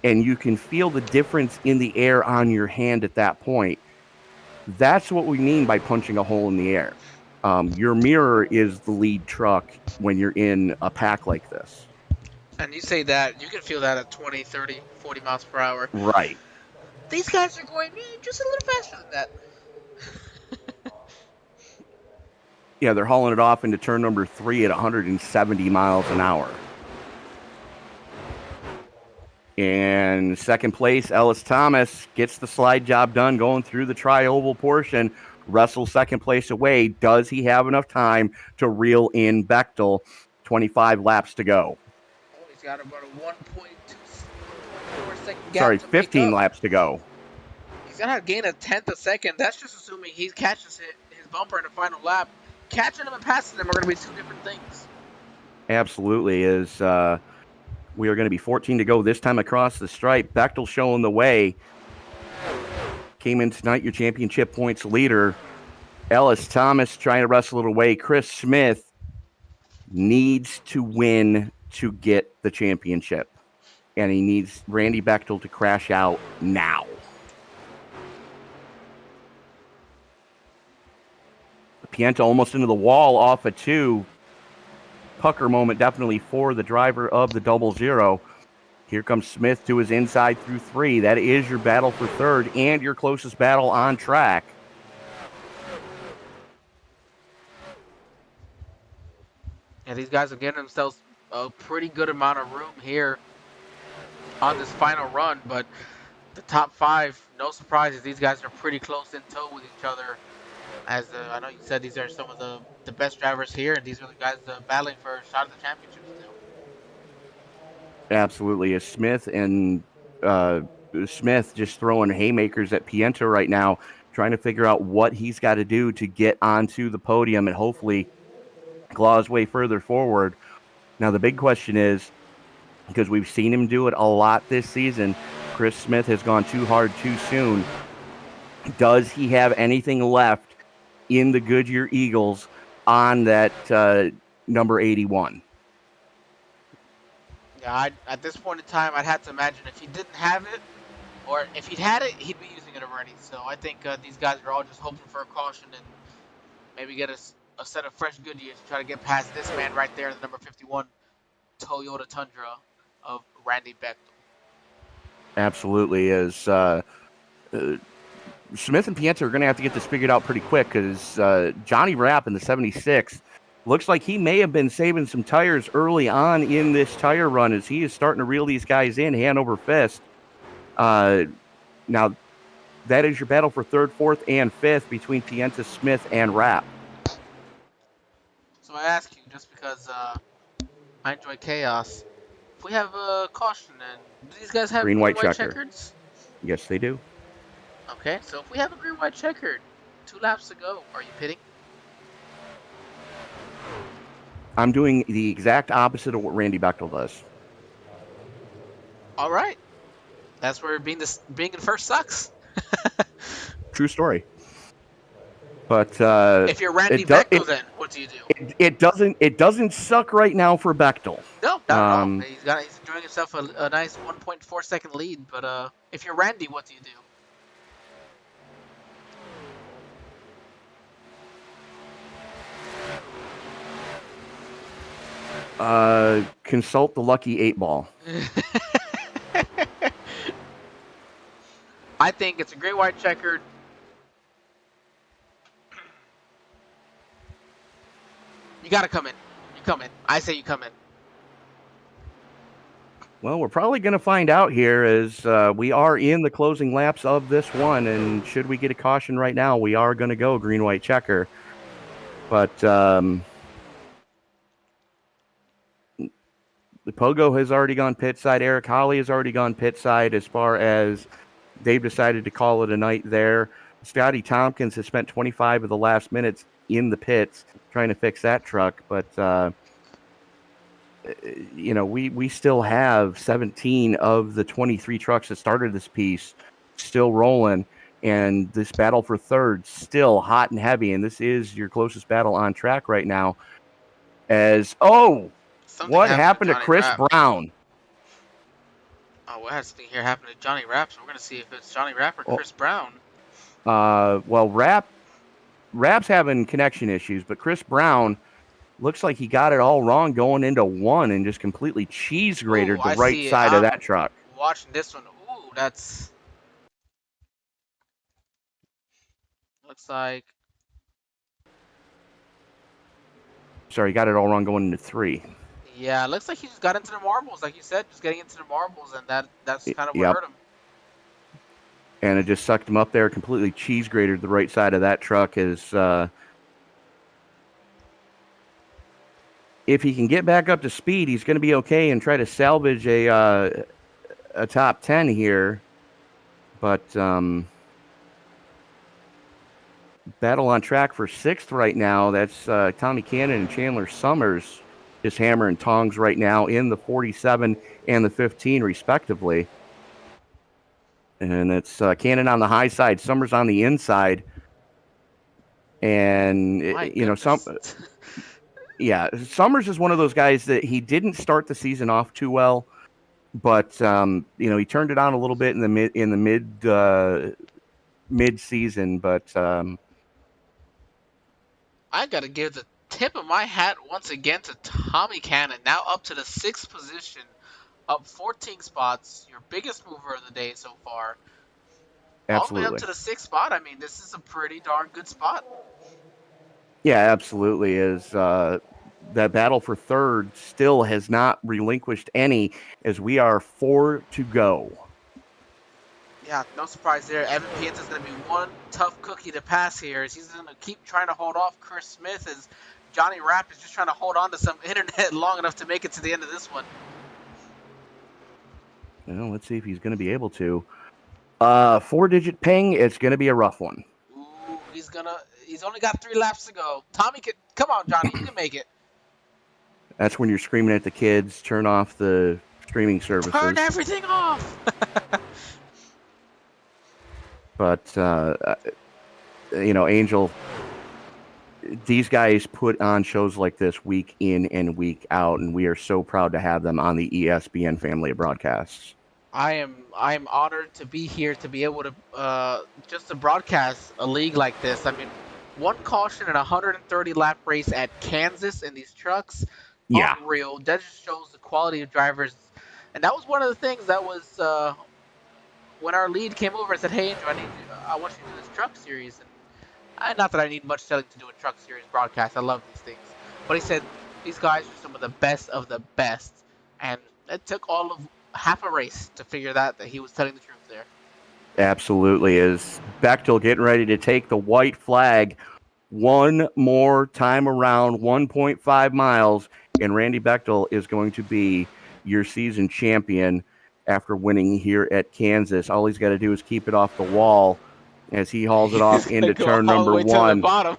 and you can feel the difference in the air on your hand at that point. That's what we mean by punching a hole in the air. Your mirror is the lead truck when you're in a pack like this. And you say that, you can feel that at 20, 30, 40 miles per hour. Right. These guys are going just a little faster than that. Yeah, they're hauling it off into turn number 3 at 170 miles an hour. And second place, Ellis Thomas gets the slide job done going through the tri-oval portion. Russell second place away. Does he have enough time to reel in Bechtel? 25 laps to go. Oh, he's got about a 1.4 second gap. Sorry, 15 laps to go. He's going to gain a tenth a second. That's just assuming he catches his bumper in the final lap. Catching him and passing him are going to be two different things. Absolutely. We are going to be 14 to go this time across the stripe. Bechtel showing the way. Came in tonight, your championship points leader. Ellis Thomas trying to wrestle it away. Chris Smith needs to win to get the championship. And he needs Randy Bechtel to crash out now. Pienta almost into the wall off of 2. Pucker moment definitely for the driver of the 00. Here comes Smith to his inside through 3. That is your battle for third and your closest battle on track. And these guys are getting themselves a pretty good amount of room here on this final run. But the top 5, no surprises, these guys are pretty close in tow with each other. As I know you said, these are some of the best drivers here, and these are the guys battling for a shot at the championship still. Absolutely. Is Smith just throwing haymakers at Pienta right now, trying to figure out what he's got to do to get onto the podium and hopefully claw his way further forward. Now, the big question is, because we've seen him do it a lot this season, Chris Smith has gone too hard too soon. Does he have anything left in the Goodyear Eagles on that number 81? Yeah, at this point in time, I'd have to imagine if he didn't have it, or if he'd had it, he'd be using it already. So I think these guys are all just hoping for a caution and maybe get a set of fresh Goodyears to try to get past this man right there in the number 51 Toyota Tundra of Randy Bechtel. Absolutely. As Smith and Pienta are going to have to get this figured out pretty quick, because Johnny Rapp in the 76 looks like he may have been saving some tires early on in this tire run, as he is starting to reel these guys in hand over fist. Now, that is your battle for third, fourth, and fifth between Pienta, Smith, and Rapp. So I ask you, just because I enjoy chaos, if we have a caution, and do these guys have Green-white checkers? Yes, they do. Okay, so if we have a green-white checkered, 2 laps to go, are you pitting? I'm doing the exact opposite of what Randy Bechtel does. All right. That's where being in first sucks. True story. But if you're Randy Bechtel, then what do you do? It doesn't suck right now for Bechtel. No, not at all. He's enjoying himself a nice 1.4 second lead. But if you're Randy, what do you do? Consult the lucky 8-ball. I think it's a gray white checkered. You gotta come in. You come in. I say you come in. Well, we're probably going to find out here, as we are in the closing laps of this one, and should we get a caution right now, we are going to go green-white checker. But the Pogo has already gone pit side. Eric Holly has already gone pit side, as far as they've decided to call it a night there. Scotty Tompkins has spent 25 of the last minutes in the pits trying to fix that truck. But, we still have 17 of the 23 trucks that started this piece still rolling. And this battle for third still hot and heavy. And this is your closest battle on track right now. What happened to Chris Brown? Oh, what has something here happened to Johnny Rapp? So we're going to see if it's Johnny Rapp or Chris Brown. Well, Rapp's having connection issues, but Chris Brown looks like he got it all wrong going into one and just completely cheese grated the right side of that truck. Watching this one, that's looks like. Sorry, he got it all wrong going into 3. Yeah, it looks like he just got into the marbles, like you said, just getting into the marbles, and that's kind of what hurt him. And it just sucked him up there, completely cheese grated the right side of that truck. If he can get back up to speed, he's going to be okay and try to salvage a top 10 here. But battle on track for 6th right now. That's Tommy Cannon and Chandler Summers just hammering tongs right now in the 47 and the 15, respectively. And it's Cannon on the high side, Summers on the inside. And, Summers is one of those guys that he didn't start the season off too well, but, he turned it on a little bit in the mid-season, but I got to give the tip of my hat once again to Tommy Cannon, now up to the 6th position, up 14 spots, your biggest mover of the day so far. Absolutely. All the way up to the 6th spot. I mean, this is a pretty darn good spot. Yeah, absolutely. That battle for third still has not relinquished any, as we are 4 to go. Yeah, no surprise there. Evan Pienta is going to be one tough cookie to pass here, as he's going to keep trying to hold off Chris Smith, as Johnny Rapp is just trying to hold on to some internet long enough to make it to the end of this one. Well, let's see if he's going to be able to. 4-digit ping, it's going to be a rough one. Ooh, he's only got 3 laps to go. Come on, Johnny, you can make it. That's when you're screaming at the kids, turn off the streaming services. Turn everything off. But Angel, these guys put on shows like this week in and week out, and we are so proud to have them on the ESPN family of broadcasts. I am honored to be here to be able to just to broadcast a league like this. I mean, one caution in a 130 lap race at Kansas in these trucks, Yeah, unreal. That just shows the quality of drivers, and that was one of the things that was when our lead came over and said, "Hey, Andrew, I want you to do this truck series." And not that I need much telling to do a truck series broadcast. I love these things, but he said these guys are some of the best, and it took all of half a race to figure that he was telling the truth there. absolutely. Is Bechtel getting ready to take the white flag one more time around 1.5 miles, and Randy Bechtel is going to be your season champion after winning here at Kansas. All he's got to do is keep it off the wall as he hauls it off He's gonna into go turn all the number way to the one. bottom.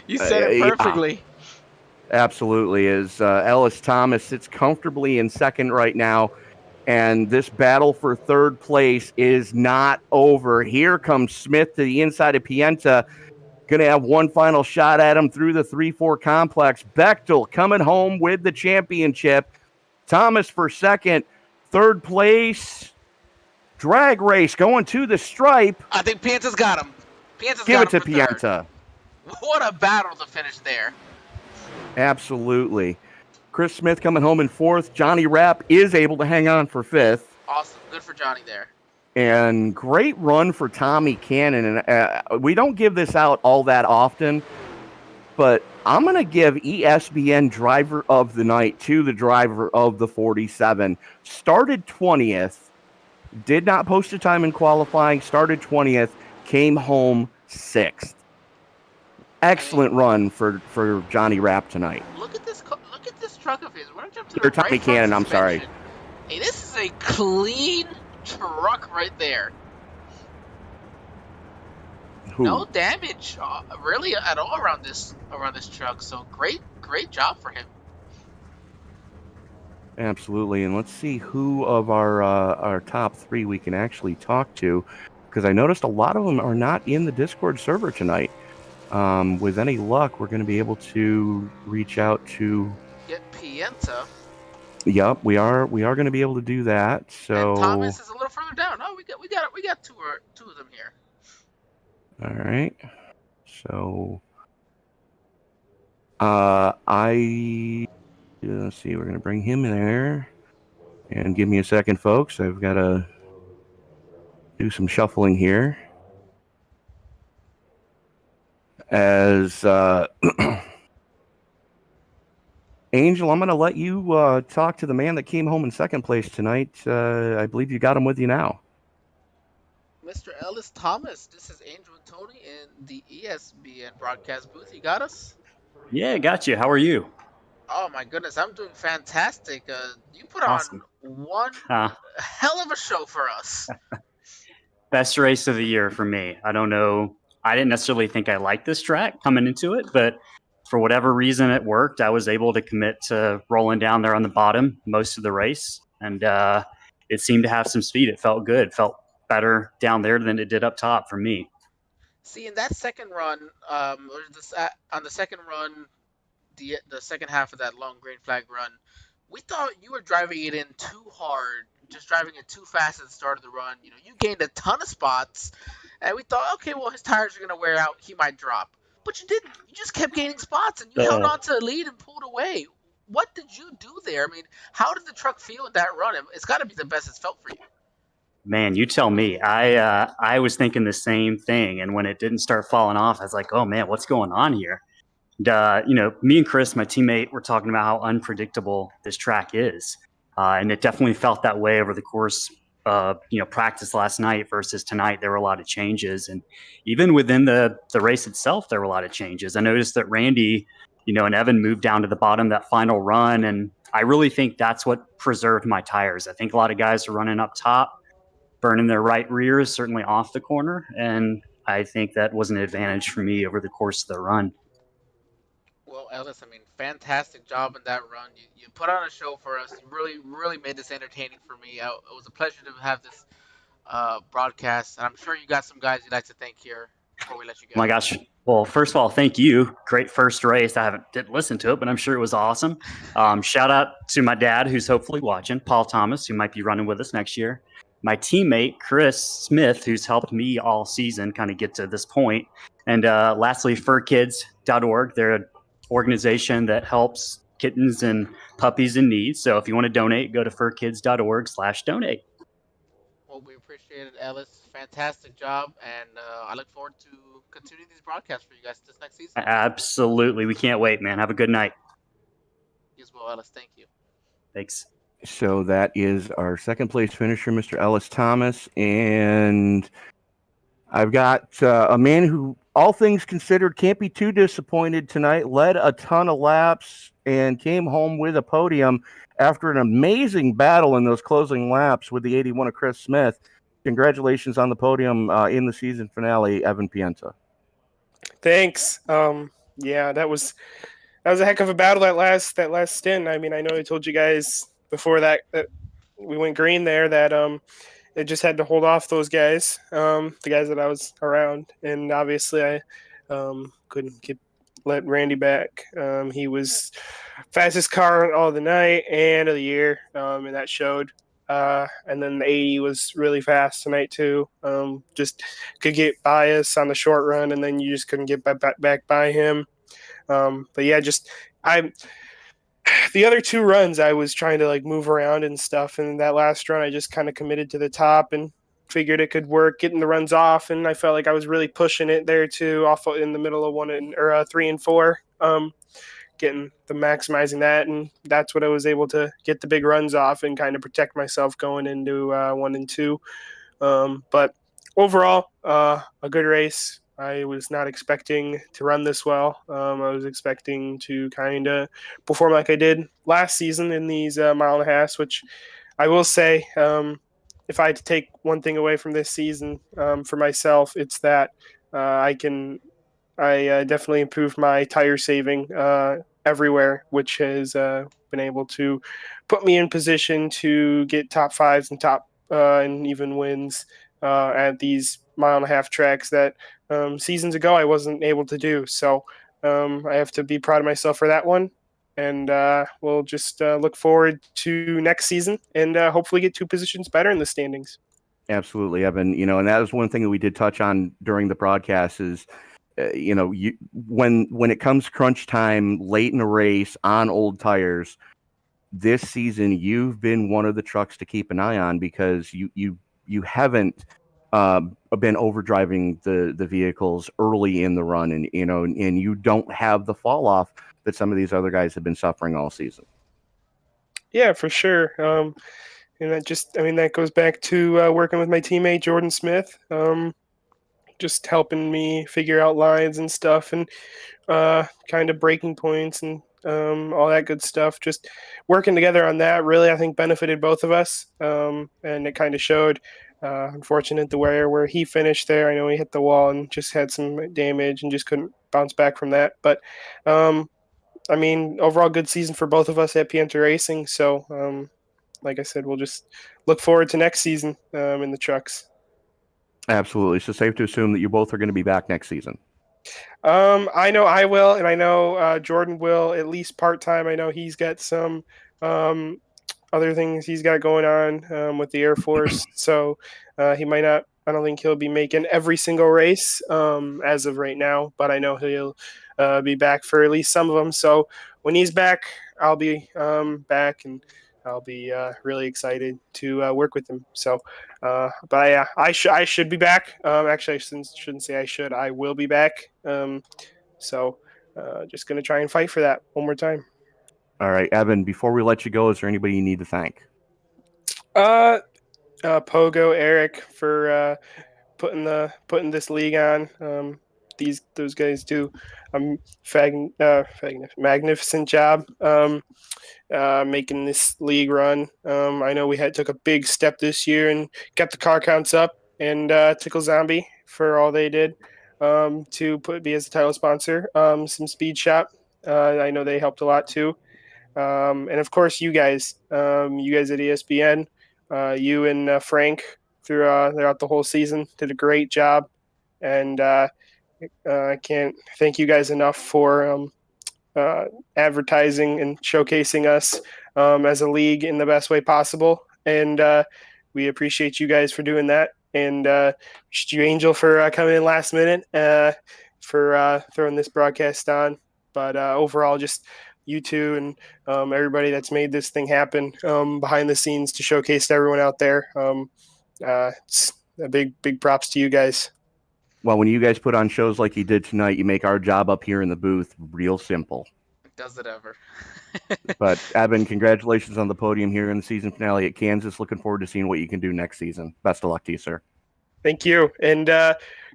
You said it Yeah, perfectly. absolutely. As Ellis Thomas sits comfortably in second right now, and this battle for third place is not over. Here comes Smith to the inside of Pienta. Going to have one final shot at him through the 3-4 complex. Bechtel coming home with the championship. Thomas for second. Third place. Drag race going to the stripe. I think Pianta's got him. Pianta's Give got it him to for third. Pienta. What a battle to finish there. Absolutely. Chris Smith coming home in fourth. Johnny Rapp is able to hang on for fifth. Awesome. Good for Johnny there. And great run for Tommy Cannon. And we don't give this out all that often, but I'm going to give ESPN Driver of the Night to the driver of the 47. Started 20th, did not post a time in qualifying, started 20th, came home 6th. Excellent run for Johnny Rapp tonight. Look at this truck of his. We're gonna jump to Or the Tommy right front Cannon, I'm sorry. suspension. Hey, this is a clean truck right there. Who? No damage really at all around this truck. So great job for him. Absolutely. And let's see who of our top three we can actually talk to, because I noticed a lot of them are not in the Discord server tonight. With any luck, we're going to be able to reach out to. Get Pienta. Yep, we are going to be able to do that. So And Thomas is a little further down. No, we got two of them here. all right. So let's see. We're going to bring him in there, and give me a second, folks. I've got to do some shuffling here. As Angel, I'm going to let you talk to the man that came home in second place tonight. I believe you got him with you now. Mr. Ellis Thomas, this is Angel and Tony in the ESPN broadcast booth. You got us? Yeah, got you. How are you? Oh my goodness, I'm doing fantastic. You put Awesome. on one hell of a show for us. Best race of the year for me. I don't know. I didn't necessarily think I liked this track coming into it, but for whatever reason it worked. I was able to commit to rolling down there on the bottom most of the race, and it seemed to have some speed. It felt good. It felt better down there than it did up top for me. See, in that second run, on the second run, the second half of that long green flag run, we thought you were driving it in too hard, just driving it too fast at the start of the run. You know, you gained a ton of spots, and we thought, okay, well, his tires are going to wear out. He might drop. But you didn't. You just kept gaining spots, and you held on to the lead and pulled away. What did you do there? I mean, how did the truck feel in that run? It's got to be the best it's felt for you. Man, you tell me. I was thinking the same thing, and when it didn't start falling off, I was like, oh, man, what's going on here? And, me and Chris, my teammate, were talking about how unpredictable this track is. And it definitely felt that way over the course of, practice last night versus tonight. There were a lot of changes. And even within the race itself, there were a lot of changes. I noticed that Randy, and Evan moved down to the bottom that final run. And I really think that's what preserved my tires. I think a lot of guys are running up top, burning their right rears, certainly off the corner. And I think that was an advantage for me over the course of the run. Well, Ellis, I mean, fantastic job in that run. You put on a show for us. You really, really made this entertaining for me. It was a pleasure to have this broadcast, and I'm sure you got some guys you'd like to thank here before we let you Oh my go. gosh. Well, first of all, thank you. Great first race. Didn't listen to it, but I'm sure it was awesome. Shout out to my dad, who's hopefully watching, Paul Thomas, who might be running with us next year. My teammate, Chris Smith, who's helped me all season kind of get to this point. And lastly, furkids.org. They're an organization that helps kittens and puppies in need. So if you want to donate, go to furkids.org/donate. Well, we appreciate it, Ellis. Fantastic job, and I look forward to continuing these broadcasts for you guys this next season. Absolutely. We can't wait, man. Have a good night. You as well, Ellis. Thank you. Thanks. So that is our second place finisher, Mr. Ellis Thomas. And I've got a man who, all things considered, can't be too disappointed tonight. Led a ton of laps and came home with a podium after an amazing battle in those closing laps with the 81 of Chris Smith. Congratulations on the podium in the season finale, Evan Pienta. Thanks. Yeah, that was a heck of a battle that last stint. I mean, I know I told you guys before that we went green there that it just had to hold off those guys, the guys that I was around, and obviously I couldn't let Randy back. He was fastest car all the night and of the year, and that showed. And then the 80 was really fast tonight too. Just could get by us on the short run, and then you just couldn't get back by him. But yeah, the other two runs I was trying to like move around and stuff, and that last run I just kind of committed to the top and figured it could work getting the runs off, and I felt like I was really pushing it there too, off in the middle of 3 and 4, maximizing that, and that's what I was able to get the big runs off and kind of protect myself going into 1 and 2. But overall, a good race. I was not expecting to run this well. I was expecting to kind of perform like I did last season in these mile and a halves, which I will say, if I had to take one thing away from this season for myself, it's that I definitely improved my tire saving everywhere, which has been able to put me in position to get top fives and top and even wins at these mile and a half tracks that seasons ago I wasn't able to do. So I have to be proud of myself for that one. And we'll just look forward to next season and hopefully get 2 positions better in the standings. Absolutely, Evan. And that was one thing that we did touch on during the broadcast is, when it comes crunch time late in a race on old tires, this season you've been one of the trucks to keep an eye on because you haven't been overdriving the vehicles early in the run, and you don't have the fall off that some of these other guys have been suffering all season. Yeah, for sure. And that goes back to working with my teammate Jordan Smith, just helping me figure out lines and stuff, and kind of breaking points and all that good stuff. Just working together on that really, I think, benefited both of us, and it kind of showed. Unfortunate the where he finished there. I know he hit the wall and just had some damage and just couldn't bounce back from that. But overall good season for both of us at Pienta Racing. So like I said, we'll just look forward to next season in the trucks. Absolutely. So safe to assume that you both are going to be back next season. I know I will, and I know Jordan will, at least part-time. I know he's got some other things he's got going on with the Air Force, so he might not. I don't think he'll be making every single race as of right now, but I know he'll be back for at least some of them. So when he's back, I'll be back, and I'll be really excited to work with him. So, but yeah, I should be back. Actually, I shouldn't say I should. I will be back. So just going to try and fight for that one more time. All right, Evan, before we let you go, is there anybody you need to thank? Pogo, Eric for putting this league on. Those guys do a magnificent job making this league run. I know we took a big step this year and got the car counts up, and Tickle Zombie for all they did to be as a title sponsor. Some Speed Shop, I know they helped a lot too. And of course, you guys at ESPN, you and Frank throughout the whole season. Did a great job, and I can't thank you guys enough for advertising and showcasing us as a league in the best way possible. And we appreciate you guys for doing that. And just you, Angel, for coming in last minute for throwing this broadcast on. But overall, just you two and everybody that's made this thing happen behind the scenes to showcase to everyone out there. It's a big props to you guys. Well, when you guys put on shows like you did tonight, you make our job up here in the booth real simple. Does it ever? But Evan, congratulations on the podium here in the season finale at Kansas. Looking forward to seeing what you can do next season. Best of luck to you, sir. Thank you. And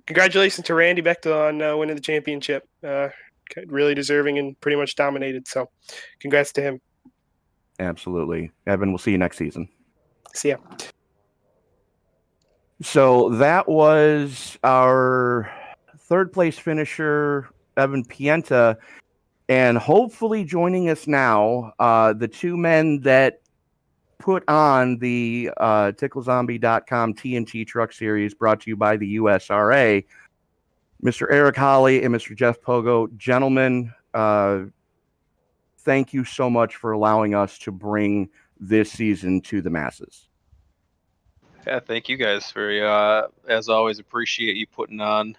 congratulations to Randy Bechtel on winning the championship. Really deserving and pretty much dominated. So congrats to him. Absolutely. Evan, we'll see you next season. See ya. So that was our third place finisher, Evan Pienta. And hopefully joining us now, the two men that put on the TickleZombie.com TNT Truck Series brought to you by the USRA, Mr. Eric Holly and Mr. Jeff Pogo. Gentlemen, thank you so much for allowing us to bring this season to the masses. Yeah, thank you guys for, as always, appreciate you putting us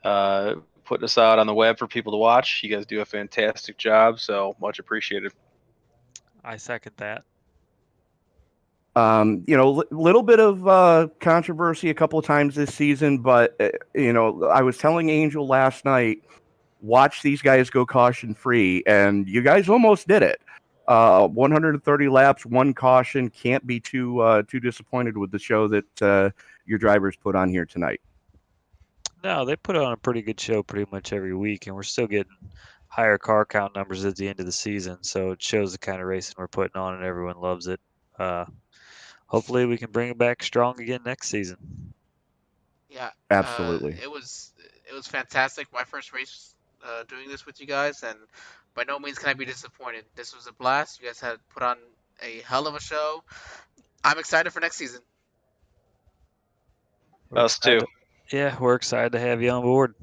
out on the web for people to watch. You guys do a fantastic job, so much appreciated. I second that. Little bit of controversy a couple of times this season, but I was telling Angel last night, watch these guys go caution free, and you guys almost did it. 130 laps, one caution. Can't be too disappointed with the show that your drivers put on here tonight. No, they put on a pretty good show pretty much every week, and we're still getting higher car count numbers at the end of the season. So it shows the kind of racing we're putting on, and everyone loves it. Hopefully, we can bring it back strong again next season. Yeah, absolutely. It was fantastic. My first race doing this with you guys, and by no means can I be disappointed. This was a blast. You guys had put on a hell of a show. I'm excited for next season. Us too. Yeah, we're excited to have you on board.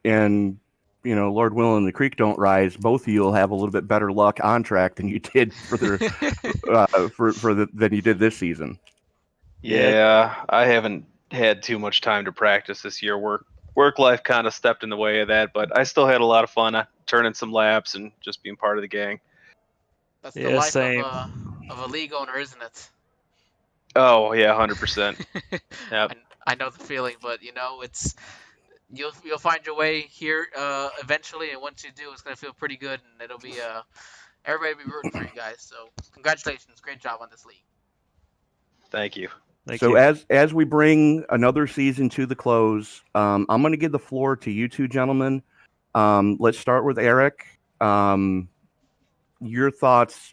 And Lord willing, the creek don't rise. Both of you will have a little bit better luck on track than you did than you did this season. Yeah, I haven't had too much time to practice this year. Work life kind of stepped in the way of that, but I still had a lot of fun turning some laps and just being part of the gang. That's the life of a league owner, isn't it? Oh yeah, 100%. Yep. I know the feeling, but it's you'll find your way here eventually, and once you do, it's gonna feel pretty good, and it'll be everybody will be rooting for you guys. So congratulations, great job on this league. Thank you. Thank you. As we bring another season to the close, I'm going to give the floor to you two gentlemen. Let's start with Eric. Your thoughts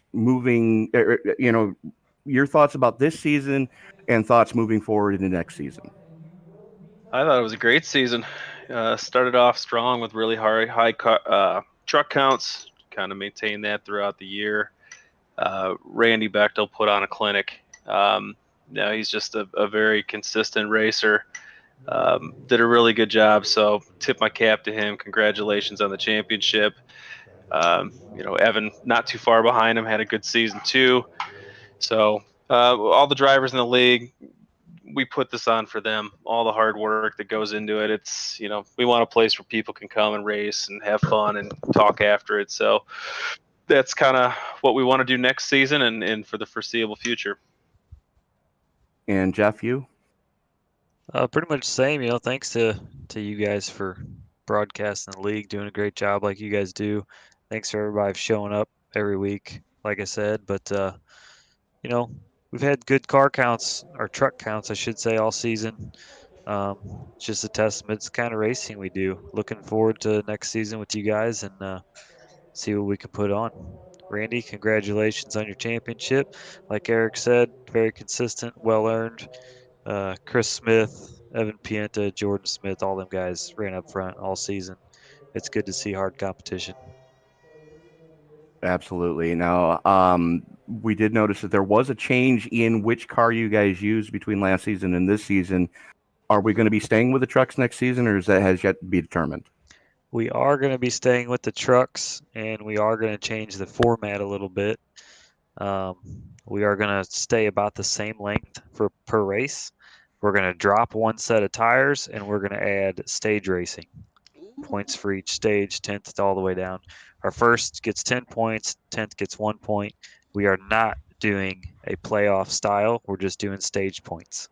your thoughts about this season and thoughts moving forward in the next season. I thought it was a great season. Started off strong with really high truck counts. Kind of maintained that throughout the year. Randy Bechtel put on a clinic. He's just a very consistent racer. Did a really good job. So tip my cap to him. Congratulations on the championship. Evan, not too far behind him, had a good season too. So all the drivers in the league, we put this on for them. All the hard work that goes into it. It's, we want a place where people can come and race and have fun and talk after it. So that's kind of what we want to do next season and for the foreseeable future. And Jeff, you? Pretty much the same. Thanks to you guys for broadcasting the league, doing a great job like you guys do. Thanks for everybody for showing up every week, like I said. But we've had good car counts, or truck counts, I should say, all season. It's just a testament to the kind of racing we do. Looking forward to next season with you guys and see what we can put on. Randy, congratulations on your championship. Like Eric said, very consistent, well earned. Chris Smith, Evan Pienta, Jordan Smith, all them guys ran up front all season. It's good to see hard competition. Absolutely. Now, we did notice that there was a change in which car you guys used between last season and this season. Are we going to be staying with the trucks next season, or is that has yet to be determined? We are going to be staying with the trucks, and we are going to change the format a little bit. We are going to stay about the same length per race. We're going to drop one set of tires, and we're going to add stage racing. Points for each stage, 10th all the way down. Our first gets 10 points, 10th gets 1 point. We are not doing a playoff style. We're just doing stage points.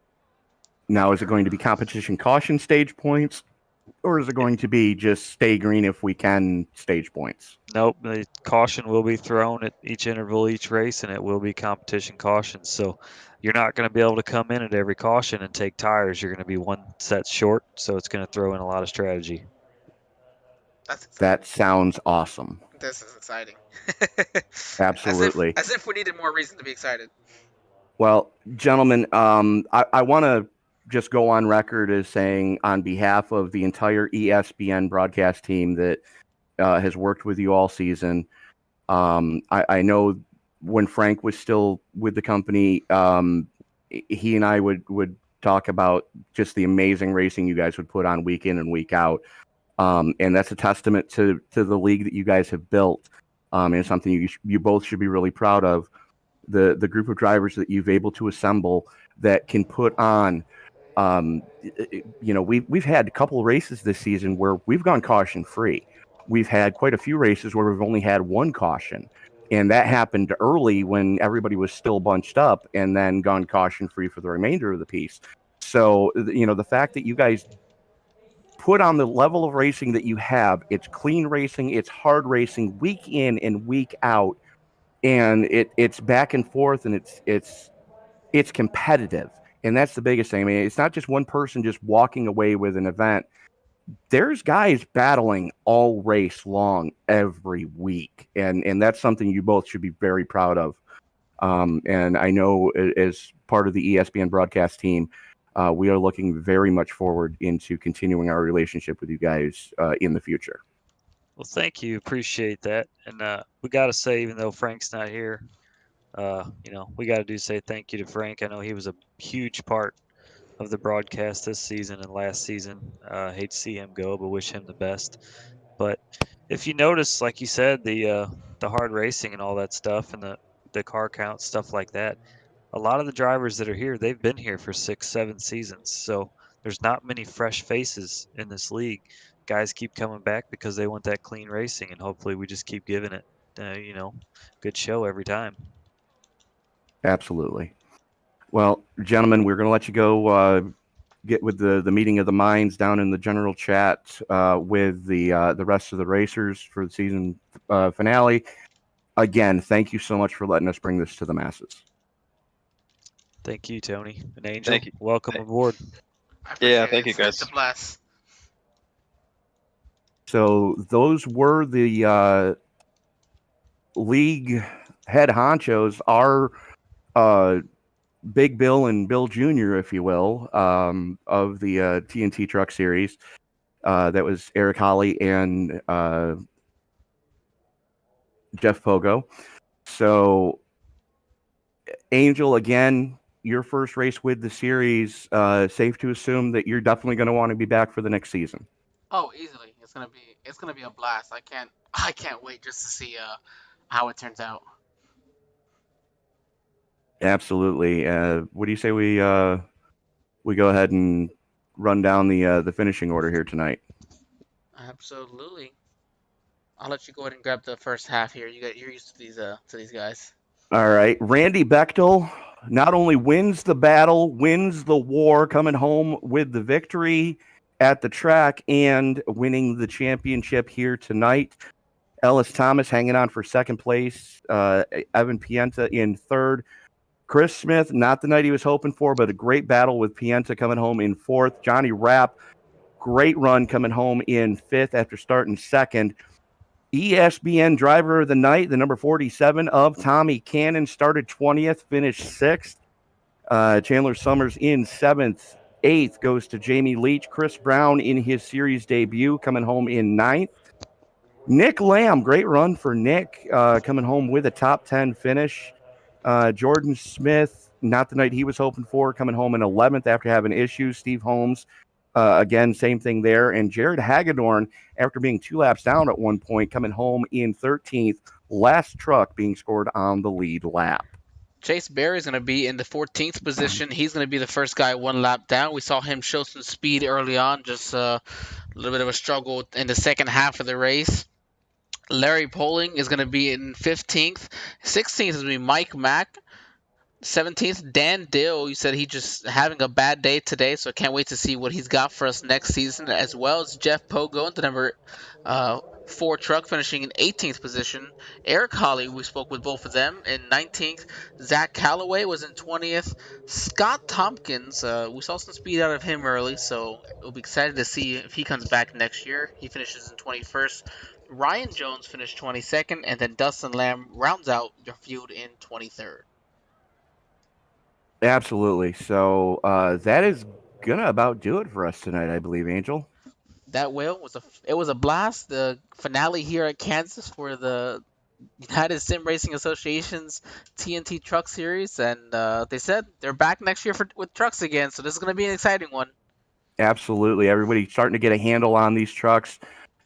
Now, is it going to be competition caution stage points, or is it going to be just stay green if we can stage points? Nope, the caution will be thrown at each interval, each race, and it will be competition caution. So you're not going to be able to come in at every caution and take tires. You're going to be one set short, so it's going to throw in a lot of strategy. That's exciting. That sounds awesome. This is exciting. Absolutely. As if we needed more reason to be excited. Well, gentlemen, I want to just go on record as saying on behalf of the entire ESPN broadcast team that has worked with you all season. I know when Frank was still with the company, he and I would talk about just the amazing racing you guys would put on week in and week out. And that's a testament to the league that you guys have built. And it's something you both should be really proud of. The group of drivers that you've able to assemble that can put on, we've had a couple of races this season where we've gone caution free. We've had quite a few races where we've only had one caution, and that happened early when everybody was still bunched up, and then gone caution free for the remainder of the piece. So, the fact that you guys put on the level of racing that you have, it's clean racing, it's hard racing, week in and week out. And it's back and forth, and it's competitive, and that's the biggest thing. I mean, it's not just one person just walking away with an event. There's guys battling all race long every week, and that's something you both should be very proud of. And I know as part of the ESPN broadcast team, we are looking very much forward into continuing our relationship with you guys in the future. Well, thank you. Appreciate that. And we got to say, even though Frank's not here, we got to say thank you to Frank. I know he was a huge part of the broadcast this season and last season. Hate to see him go, but wish him the best. But if you notice, like you said, the hard racing and all that stuff, and the car count, stuff like that, a lot of the drivers that are here, they've been here for 6-7 seasons. So there's not many fresh faces in this league. Guys keep coming back because they want that clean racing, and hopefully we just keep giving it, good show every time. Absolutely. Well, gentlemen, we're going to let you go get with the meeting of the minds down in the general chat with the rest of the racers for the season finale. Again, thank you so much for letting us bring this to the masses. Thank you, Tony and Angel. Thank you. Welcome aboard. Yeah, thank you, guys. It's a blast. So those were the league head honchos, our Big Bill and Bill Jr., if you will, of the TNT Truck Series. That was Eric Holly and Jeff Pogo. So, Angel, again, your first race with the series, safe to assume that you're definitely going to want to be back for the next season. Oh, easily. It's gonna be a blast. I can't wait just to see how it turns out. Absolutely. What do you say we go ahead and run down the finishing order here tonight? Absolutely. I'll let you go ahead and grab the first half here. You're used to these guys. All right. Randy Bechtel not only wins the battle, wins the war, coming home with the victory at the track and winning the championship here tonight. Ellis Thomas hanging on for second place. Evan Pienta in third. Chris Smith, not the night he was hoping for, but a great battle with Pienta coming home in fourth. Johnny Rapp, great run coming home in fifth after starting second. ESPN driver of the night, the number 47 of Tommy Cannon, started 20th, finished sixth. Chandler Summers in seventh. Eighth goes to Jamie Leach. Chris Brown in his series debut coming home in ninth. Nick Lamb, great run for Nick, coming home with a top 10 finish. Jordan Smith, not the night he was hoping for, coming home in 11th after having issues. Steve Holmes, again, same thing there. And Jared Hagedorn, after being 2 laps down at one point, coming home in 13th, last truck being scored on the lead lap. Chase Berry is going to be in the 14th position. He's going to be the first guy 1 lap down. We saw him show some speed early on, just a little bit of a struggle in the second half of the race. Larry Poling is going to be in 15th. 16th is going to be Mike Mack. 17th, Dan Dill. You said he just having a bad day today, so I can't wait to see what he's got for us next season, as well as Jeff Pogo, the number 4 truck, finishing in 18th position. Eric Holly, we spoke with both of them, in 19th. Zach Calloway was in 20th. Scott Tompkins, we saw some speed out of him early, so we'll be excited to see if he comes back next year. He finishes in 21st. Ryan Jones finished 22nd, and then Dustin Lamb rounds out the field in 23rd. Absolutely. So that is gonna about do it for us tonight, I believe, Angel. That was a blast. The finale here at Kansas for the United Sim Racing Association's TNT Truck Series, and they said they're back next year with trucks again. So this is going to be an exciting one. Absolutely. Everybody's starting to get a handle on these trucks,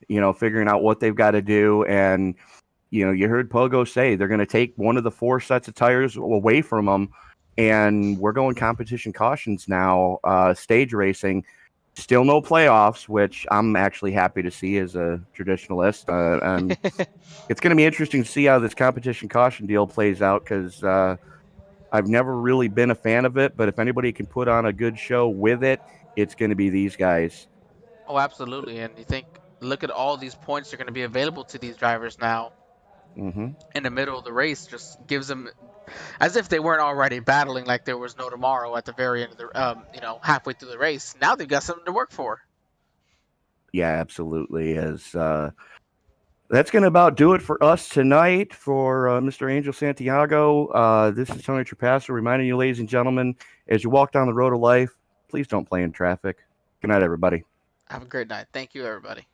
figuring out what they've got to do. And, you heard Pogo say they're going to take one of the 4 sets of tires away from them. And we're going competition cautions now, stage racing. Still no playoffs, which I'm actually happy to see as a traditionalist. It's going to be interesting to see how this competition caution deal plays out because I've never really been a fan of it. But if anybody can put on a good show with it, it's going to be these guys. Oh, absolutely. And look at all these points that are going to be available to these drivers now in the middle of the race. Just gives them as if they weren't already battling like there was no tomorrow at the very end of the, halfway through the race. Now they've got something to work for. Yeah, absolutely. That's going to about do it for us tonight. For Mr. Angel Santiago, this is Tony Trapasso reminding you, ladies and gentlemen, as you walk down the road of life, please don't play in traffic. Good night, everybody. Have a great night. Thank you, everybody.